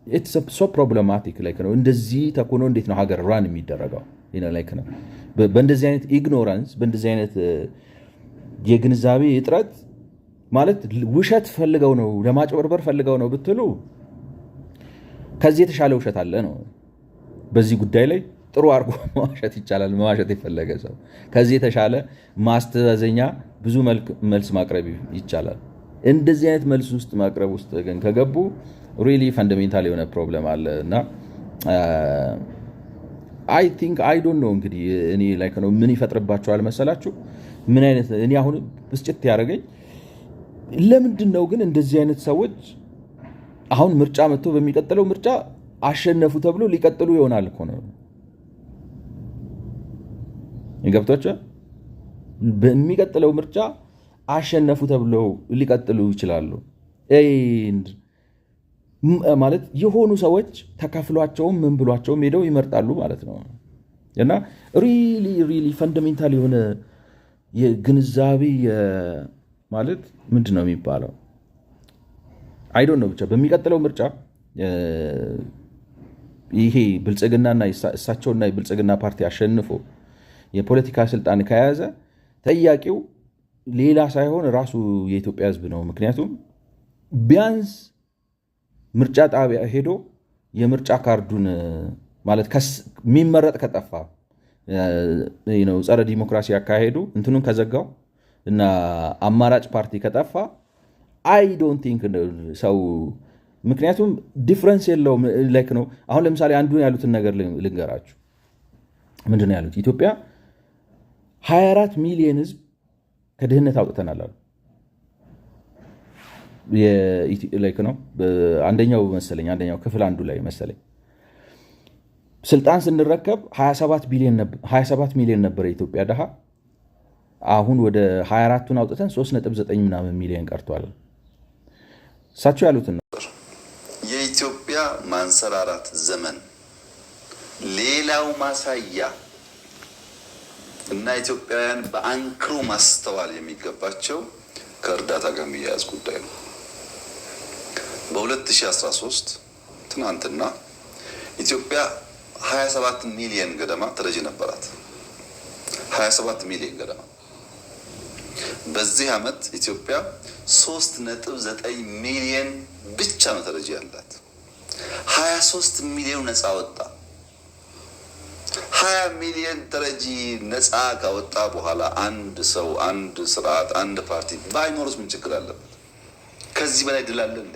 ኢትስ ሶ ፕሮብለማቲክ ላይክ ነው። እንደዚህ ተኮኖ እንዴት ነው ሀገር ራን የሚደረገው? ላይክ ነው በእንደዚህ አይነት ኢግኖራንስ፣ በእንደዚህ አይነት የግንዛቤ እጥረት ማለት ውሸት ፈልገው ነው ለማጭበርበር ፈልገው ነው ብትሉ ከዚህ የተሻለ ውሸት አለ ነው። በዚህ ጉዳይ ላይ ጥሩ አድርጎ መዋሸት ይቻላል። መዋሸት የፈለገ ሰው ከዚህ የተሻለ ማስተዛዘኛ ብዙ መልስ ማቅረብ ይቻላል። እንደዚህ አይነት መልስ ውስጥ ማቅረብ ውስጥ ግን ከገቡ ሪሊ ፈንዳሜንታል የሆነ ፕሮብለም አለ እና አይ ቲንክ አይ ዶንት ኖ እንግዲህ እኔ ላይክ ነው ምን ይፈጥርባቸዋል መሰላችሁ? ምን አይነት እኔ አሁን ብስጭት ያደረገኝ ለምንድን ነው ግን እንደዚህ አይነት ሰዎች አሁን ምርጫ መጥቶ በሚቀጥለው ምርጫ አሸነፉ ተብሎ ሊቀጥሉ ይሆናል እኮ ነው። ይገብቷቸው በሚቀጥለው ምርጫ አሸነፉ ተብለው ሊቀጥሉ ይችላሉ ማለት የሆኑ ሰዎች ተከፍሏቸውም ምን ብሏቸውም ሄደው ይመርጣሉ ማለት ነው። እና ሪሊ ፈንዳሜንታል የሆነ የግንዛቤ ማለት ምንድን ነው የሚባለው አይ ዶንት ኖ ብቻ በሚቀጥለው ምርጫ ይሄ ብልጽግናና እሳቸውና የብልጽግና ፓርቲ አሸንፎ የፖለቲካ ስልጣን ከያዘ ተጠያቂው ሌላ ሳይሆን ራሱ የኢትዮጵያ ሕዝብ ነው። ምክንያቱም ቢያንስ ምርጫ ጣቢያ ሄዶ የምርጫ ካርዱን ማለት የሚመረጥ ከጠፋ ጸረ ዲሞክራሲ ያካሄዱ እንትኑን ከዘጋው እና አማራጭ ፓርቲ ከጠፋ አይ ዶንት ቲንክ ሰው ምክንያቱም ዲፍረንስ የለውም ላይክ ነው። አሁን ለምሳሌ አንዱን ያሉትን ነገር ልንገራችሁ። ምንድን ነው ያሉት? ኢትዮጵያ 24 ሚሊዮን ህዝብ ከድህነት አውጥተናል አሉ። ላይክ ነው አንደኛው መሰለኝ አንደኛው ክፍል አንዱ ላይ መሰለኝ ስልጣን ስንረከብ 27 ሚሊዮን ነበር የኢትዮጵያ ድሃ። አሁን ወደ 24ቱን አውጥተን 3.9 ምናምን ሚሊዮን ቀርቷል። እሳቸው ያሉትን ነው። የኢትዮጵያ ማንሰራራት ዘመን ሌላው ማሳያ እና ኢትዮጵያውያን በአንክሮ ማስተዋል የሚገባቸው ከእርዳታ ጋር የሚያያዝ ጉዳይ ነው። በ2013 ትናንትና ኢትዮጵያ 27 ሚሊዮን ገደማ ተረጂ ነበራት። 27 ሚሊዮን ገደማ። በዚህ ዓመት ኢትዮጵያ 3.9 ሚሊዮን ብቻ ነው ተረጂ ያላት። 23 ሚሊዮን ነፃ ወጣ። 20 ሚሊዮን ተረጂ ነፃ ካወጣ በኋላ አንድ ሰው፣ አንድ ስርዓት፣ አንድ ፓርቲ ባይኖርስ ምን ችግር አለበት? ከዚህ በላይ ድል አለ እንዴ?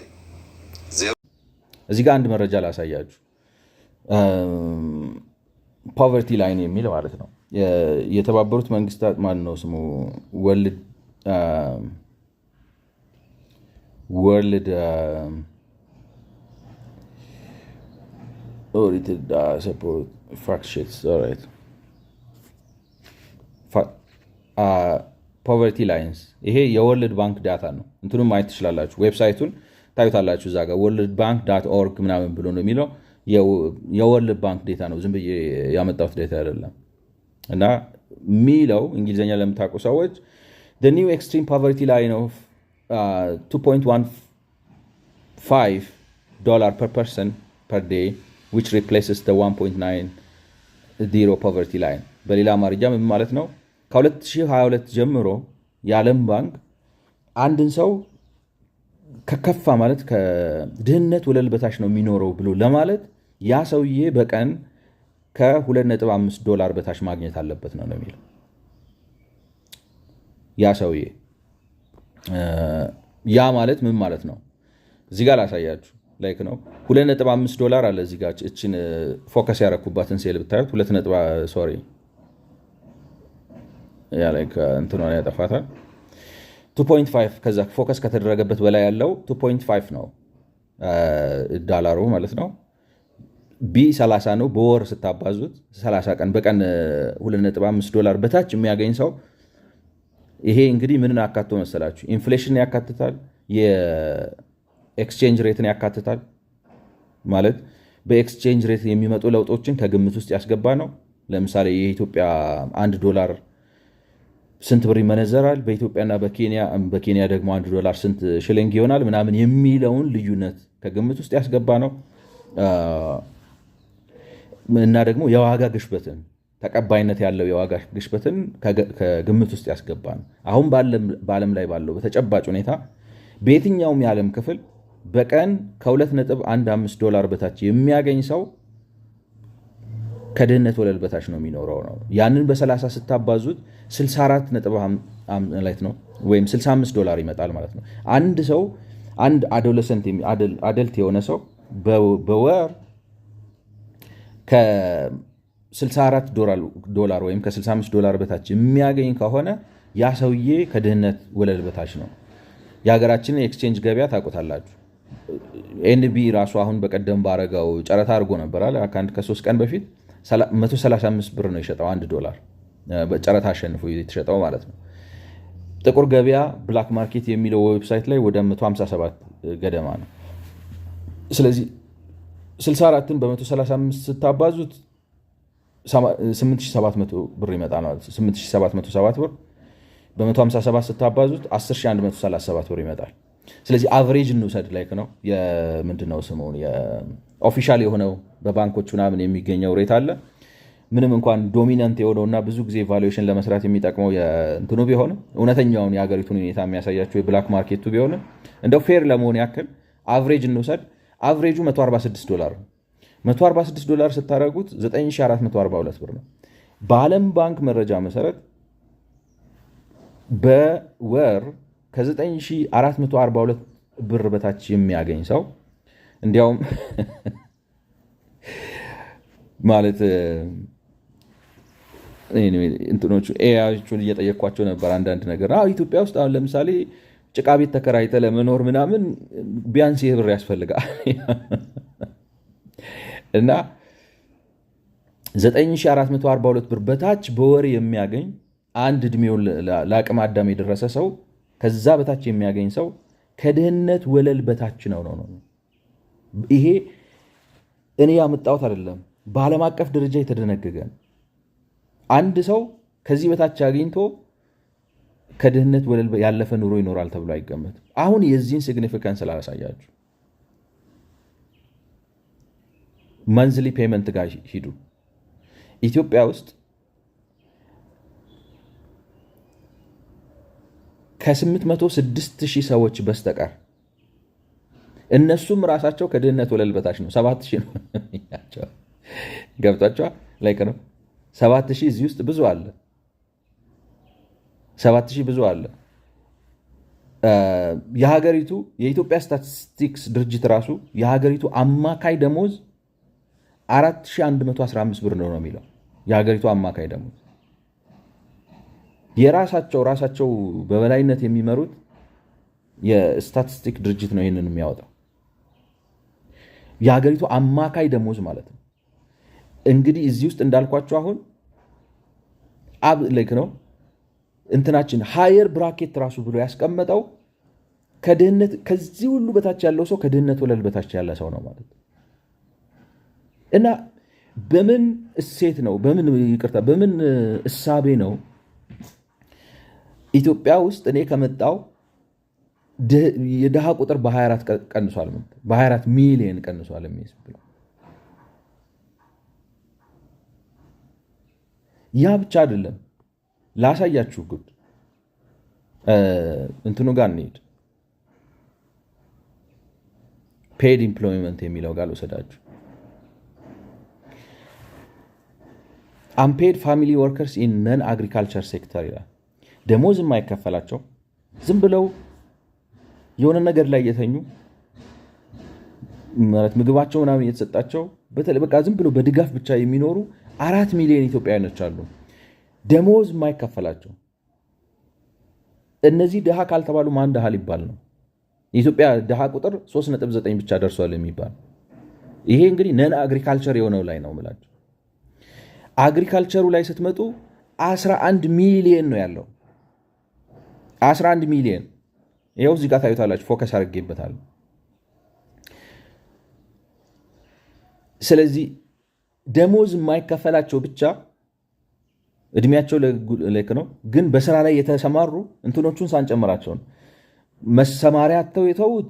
እዚህ ጋር አንድ መረጃ ላሳያችሁ። ፖቨርቲ ላይን የሚል ማለት ነው። የተባበሩት መንግስታት ማን ነው ስሙ ወርልድ ፖቨርቲ ላይንስ ይሄ የወርልድ ባንክ ዳታ ነው። እንትኑም ማየት ትችላላችሁ። ዌብሳይቱን ታዩታላችሁ። እዛ ጋር ወርልድ ባንክ ዳት ኦርግ ምናምን ብሎ ነው የሚለው። የወርልድ ባንክ ዴታ ነው። ዝም ብዬ ያመጣሁት ዴታ አይደለም። እና የሚለው እንግሊዝኛ ለምታውቁ ሰዎች the new extreme poverty line of $2.15 per person per day which replaces the 1.90 poverty line። በሌላ አማርኛ ምን ማለት ነው? ከ2022 ጀምሮ የዓለም ባንክ አንድን ሰው ከከፋ ማለት ከድህነት ወለል በታች ነው የሚኖረው ብሎ ለማለት ያ ሰውዬ በቀን ከ$2.5 በታች ማግኘት አለበት ነው የሚለው። ያ ሰውዬ ያ ማለት ምን ማለት ነው? እዚህ ጋር ላሳያችሁ። ላይክ ነው $2.5 አለ እዚህ ጋር። እችን ፎከስ ያረኩባትን ሴል ብታዩት ያ ላይክ እንትኗን ያጠፋታል። 2.5 ከዛ ፎከስ ከተደረገበት በላይ ያለው 2.5 ነው ዳላሩ ማለት ነው። ቢ 30 ነው። በወር ስታባዙት 30 ቀን በቀን $2.5 በታች የሚያገኝ ሰው ይሄ እንግዲህ ምንን አካቶ መሰላችሁ? ኢንፍሌሽን ያካትታል፣ የኤክስቼንጅ ሬትን ያካትታል። ማለት በኤክስቼንጅ ሬት የሚመጡ ለውጦችን ከግምት ውስጥ ያስገባ ነው። ለምሳሌ የኢትዮጵያ $1 ስንት ብር ይመነዘራል በኢትዮጵያና በኬንያ ደግሞ $1 ስንት ሽሊንግ ይሆናል ምናምን የሚለውን ልዩነት ከግምት ውስጥ ያስገባ ነው። እና ደግሞ የዋጋ ግሽበትን ተቀባይነት ያለው የዋጋ ግሽበትን ከግምት ውስጥ ያስገባ ነው። አሁን በዓለም ላይ ባለው በተጨባጭ ሁኔታ በየትኛውም የዓለም ክፍል በቀን $2.15 በታች የሚያገኝ ሰው ከድህነት ወለል በታች ነው የሚኖረው ነው። ያንን በ30 ስታባዙት 64.5 ነው ወይም $65 ይመጣል ማለት ነው። አንድ ሰው አንድ አደልት የሆነ ሰው በወር $64 ወይም $65 በታች የሚያገኝ ከሆነ ያ ሰውዬ ከድህነት ወለል በታች ነው። የሀገራችንን የኤክስቼንጅ ገበያ ታውቁታላችሁ። ኤንቢ ራሱ አሁን በቀደም ባረጋው ጨረታ አድርጎ ነበራል። ከ3 ቀን በፊት 135 ብር ነው የሸጠው $1 በጨረታ አሸንፎ የተሸጠው ማለት ነው። ጥቁር ገበያ ብላክ ማርኬት የሚለው ዌብሳይት ላይ ወደ 157 ገደማ ነው። ስለዚህ 64ን በ135 ስታባዙት 8700 ብር ይመጣል ማለት ነው። 8707 ብር በ157 ስታባዙት 10137 ብር ይመጣል። ስለዚህ አቨሬጅ እንውሰድ ላይክ ነው ምንድነው ስሙን የኦፊሻል የሆነው በባንኮች ምናምን የሚገኘው ሬት አለ ምንም እንኳን ዶሚናንት የሆነውና ብዙ ጊዜ ቫሉዌሽን ለመስራት የሚጠቅመው እንትኑ ቢሆንም እውነተኛውን የሀገሪቱን ሁኔታ የሚያሳያቸው የብላክ ማርኬቱ ቢሆንም እንደው ፌር ለመሆን ያክል አቭሬጅ እንውሰድ። አቭሬጁ $146 ነው። $146 ስታደረጉት 9442 ብር ነው። በዓለም ባንክ መረጃ መሰረት በወር ከ9442 ብር በታች የሚያገኝ ሰው እንዲያውም ማለት እንትኖቹ ኤአዮቹን እየጠየኳቸው ነበር አንዳንድ ነገር። ኢትዮጵያ ውስጥ አሁን ለምሳሌ ጭቃ ቤት ተከራይተ ለመኖር ምናምን ቢያንስ ይህ ብር ያስፈልጋል እና 9442 ብር በታች በወር የሚያገኝ አንድ እድሜውን ለአቅመ አዳም የደረሰ ሰው ከዛ በታች የሚያገኝ ሰው ከድህነት ወለል በታች ነው። ይሄ እኔ ያመጣሁት አይደለም፣ በዓለም አቀፍ ደረጃ የተደነገገ ነው። አንድ ሰው ከዚህ በታች አግኝቶ ከድህነት ወለል ያለፈ ኑሮ ይኖራል ተብሎ አይገመትም። አሁን የዚህን ሲግኒፊካንስ ስላላሳያችሁ መንዝሊ ፔመንት ጋር ሂዱ። ኢትዮጵያ ውስጥ ከ806,000 ሰዎች በስተቀር እነሱም ራሳቸው ከድህነት ወለል በታች ነው። 7,000 ነው ያቸው። ገብቷቸዋል ላይ ነው 7,000 እዚህ ውስጥ ብዙ አለ። 7,000 ብዙ አለ። የሀገሪቱ የኢትዮጵያ ስታቲስቲክስ ድርጅት ራሱ የሀገሪቱ አማካይ ደሞዝ 4,115 ብር ነው የሚለው የሀገሪቱ አማካይ ደሞዝ። ራሳቸው በበላይነት የሚመሩት የስታቲስቲክ ድርጅት ነው ይህንን የሚያወጣው። የሀገሪቱ አማካይ ደሞዝ ማለት ነው። እንግዲህ እዚህ ውስጥ እንዳልኳቸው አሁን ልክ ነው እንትናችን ሃየር ብራኬት ራሱ ብሎ ያስቀመጠው ከድህነት ከዚህ ሁሉ በታች ያለው ሰው ከድህነት ወለል በታች ያለ ሰው ነው ማለት ነው። እና በምን እሴት ነው በምን እሳቤ ነው ኢትዮጵያ ውስጥ እኔ ከመጣው የድሃ ቁጥር በ24 ቀንሷል፣ በ24 ሚሊዮን ቀንሷል የሚል ያ ብቻ አይደለም። ላሳያችሁ ጉድ እንትኑ ጋር እንሂድ። ፔድ ኢምፕሎይመንት የሚለው ጋር ልወሰዳችሁ። አንፔድ ፋሚሊ ወርከርስ ኢን ነን አግሪካልቸር ሴክተር ይላል። ደሞዝ የማይከፈላቸው ዝም ብለው የሆነ ነገር ላይ የተኙ ማለት ምግባቸው ምናምን የተሰጣቸው በቃ ዝም ብለው በድጋፍ ብቻ የሚኖሩ 4 ሚሊዮን ኢትዮጵያውያኖች አሉ፣ ደሞዝ የማይከፈላቸው። እነዚህ ድሃ ካልተባሉ ማን ድሃ ሊባል ነው? የኢትዮጵያ ድሃ ቁጥር 3.9 ብቻ ደርሷል የሚባል። ይሄ እንግዲህ ነን አግሪካልቸር የሆነው ላይ ነው የምላቸው። አግሪካልቸሩ ላይ ስትመጡ 11 ሚሊዮን ነው ያለው። 11 ሚሊዮን ይኸው እዚህ ጋር ታዩታላችሁ። ፎከስ አድርጌበታለሁ። ስለዚህ ደሞዝ የማይከፈላቸው ብቻ እድሜያቸው ልክ ነው፣ ግን በስራ ላይ የተሰማሩ እንትኖቹን ሳንጨምራቸው ነው። መሰማሪያ አጥተው የተውት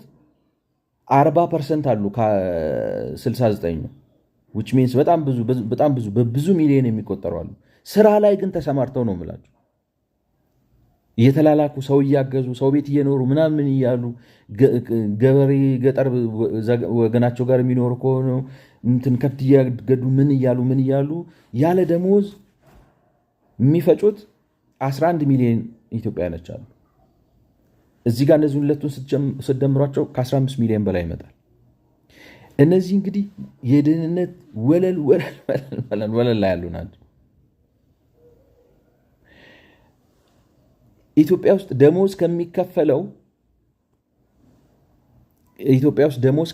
40% አሉ ከ69 ነው። which means በጣም ብዙ በብዙ ሚሊዮን የሚቆጠሩ አሉ። ስራ ላይ ግን ተሰማርተው ነው የምላቸው። እየተላላኩ ሰው እያገዙ ሰው ቤት እየኖሩ ምናምን እያሉ ገበሬ ገጠር ወገናቸው ጋር የሚኖሩ ከሆነ እንትን ከብት እያገዱ ምን እያሉ ያለ ደሞዝ የሚፈጩት 11 ሚሊዮን ኢትዮጵያውያኖች አሉ። እዚህ ጋር እነዚህ ሁለቱን ስትደምሯቸው ከ15 ሚሊዮን በላይ ይመጣል። እነዚህ እንግዲህ የድህነት ወለል ላይ ያሉ ናቸው። ኢትዮጵያ ውስጥ ደሞዝ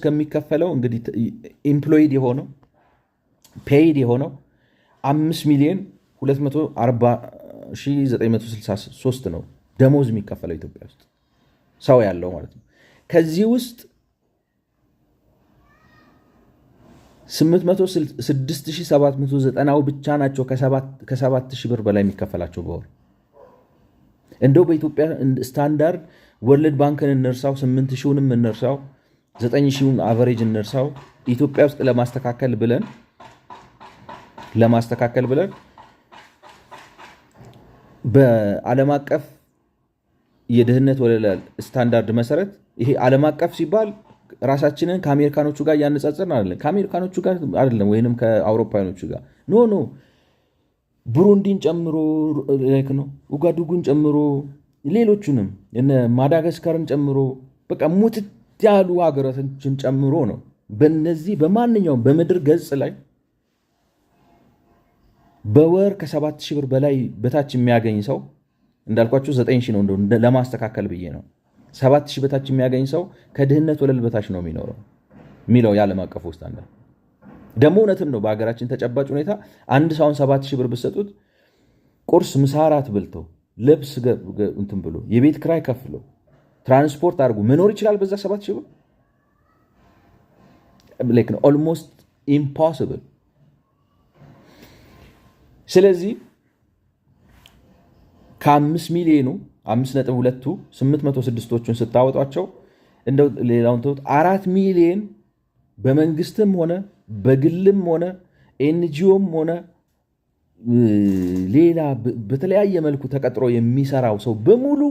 ከሚከፈለው እንግዲህ ኢምፕሎይድ የሆነው ፔይድ የሆነው 5,240,963 ነው ደሞዝ የሚከፈለው ኢትዮጵያ ውስጥ ሰው ያለው ማለት ነው። ከዚህ ውስጥ 806,790 ብቻ ናቸው ከ7,000 ብር በላይ የሚከፈላቸው በወር። እንደው በኢትዮጵያ ስታንዳርድ ወርልድ ባንክን እንርሳው፣ 8,000ንም እንርሳው፣ 9,000ን አቨሬጅ እንርሳው። ኢትዮጵያ ውስጥ ለማስተካከል ብለን ለማስተካከል ብለን በዓለም አቀፍ የድህነት ወለል ስታንዳርድ መሰረት ይሄ ዓለም አቀፍ ሲባል ራሳችንን ከአሜሪካኖቹ ጋር እያነጻጸርን አይደለም፣ ከአሜሪካኖቹ ጋር አይደለም ወይንም ከአውሮፓውያኖቹ ጋር ኖ ብሩንዲን ጨምሮ ነው ኡጋዱጉን ጨምሮ ሌሎቹንም እነ ማዳጋስካርን ጨምሮ በቃ ሙትት ያሉ ሀገራቶችን ጨምሮ ነው። በነዚህ በማንኛውም በምድር ገጽ ላይ በወር ከ7,000 ብር በላይ በታች የሚያገኝ ሰው እንዳልኳችሁ 9,000 ነው ለማስተካከል ብዬ ነው። 7,000 በታች የሚያገኝ ሰው ከድህነት ወለል በታች ነው የሚለው የዓለም አቀፉ ስታንዳርድ። ደግሞ እውነትም ነው። በሀገራችን ተጨባጭ ሁኔታ አንድ ሰውን 7,000 ብር ብሰጡት ቁርስ፣ ምሳ፣ እራት በልተው ልብስ እንትን ብሎ የቤት ክራይ ከፍሎ ትራንስፖርት አድርጎ መኖር ይችላል በዛ 7,000 ብር? ላይክ ነው ኦልሞስት ኢምፖሲብል። ስለዚህ ከ5 ሚሊዮኑ 5.2ቱ 806ቶቹን ስታወጧቸው እንደው ሌላውን ተውት 4 ሚሊዮን በመንግስትም ሆነ በግልም ሆነ ኤንጂኦም ሆነ ሌላ በተለያየ መልኩ ተቀጥሮ የሚሰራው ሰው በሙሉ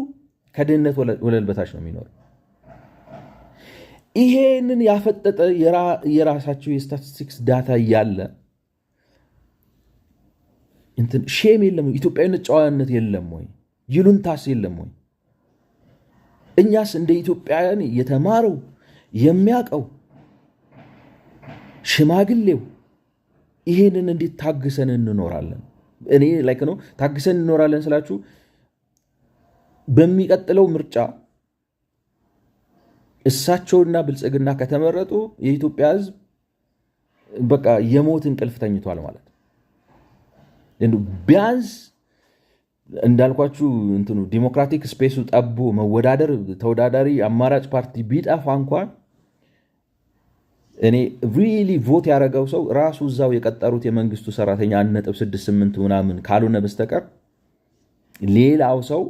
ከድህነት ወለል በታች ነው የሚኖረው። ይሄንን ያፈጠጠ የራሳቸው የስታቲስቲክስ ዳታ እያለ ሼም የለም? ኢትዮጵያዊነት ጨዋነት የለም ወይ? ይሉንታስ የለም ወይ? እኛስ እንደ ኢትዮጵያውያን የተማረው የሚያውቀው ሽማግሌው ይሄንን እንዴት ታግሰን እንኖራለን? እኔ ላይክ ነው ታግሰን እንኖራለን ስላችሁ በሚቀጥለው ምርጫ እሳቸውና ብልጽግና ከተመረጡ የኢትዮጵያ ሕዝብ በቃ የሞት እንቅልፍ ተኝቷል ማለት ነው። ቢያንስ እንዳልኳችሁ እንትኑ ዲሞክራቲክ ስፔሱ ጠቦ መወዳደር ተወዳዳሪ አማራጭ ፓርቲ ቢጠፋ እንኳን እኔ ሪሊ ቮት ያደረገው ሰው ራሱ እዛው የቀጠሩት የመንግስቱ ሰራተኛ 1.68 ምናምን ካልሆነ በስተቀር ሌላው ሰው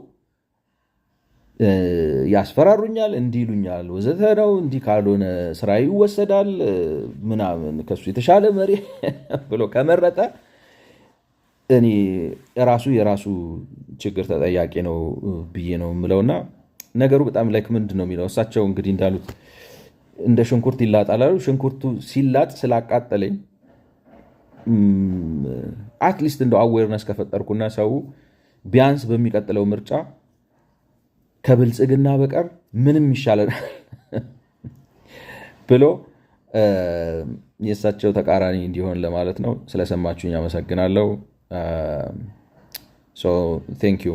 ያስፈራሩኛል፣ እንዲሉኛል ወዘተ ነው። እንዲህ ካልሆነ ስራ ይወሰዳል ምናምን ከሱ የተሻለ መሪ ብሎ ከመረጠ እኔ የራሱ ችግር ተጠያቂ ነው ብዬ ነው የምለውና ነገሩ በጣም ላይክ ምንድን ነው የሚለው እሳቸው እንግዲህ እንዳሉት እንደ ሽንኩርት ይላጣል አሉ። ሽንኩርቱ ሲላጥ ስላቃጠለኝ አትሊስት እንደው አዌርነስ ከፈጠርኩና ሰው ቢያንስ በሚቀጥለው ምርጫ ከብልጽግና በቀር ምንም ይሻላል ብሎ የእሳቸው ተቃራኒ እንዲሆን ለማለት ነው። ስለሰማችሁኝ አመሰግናለሁ። ቴንክ ዩ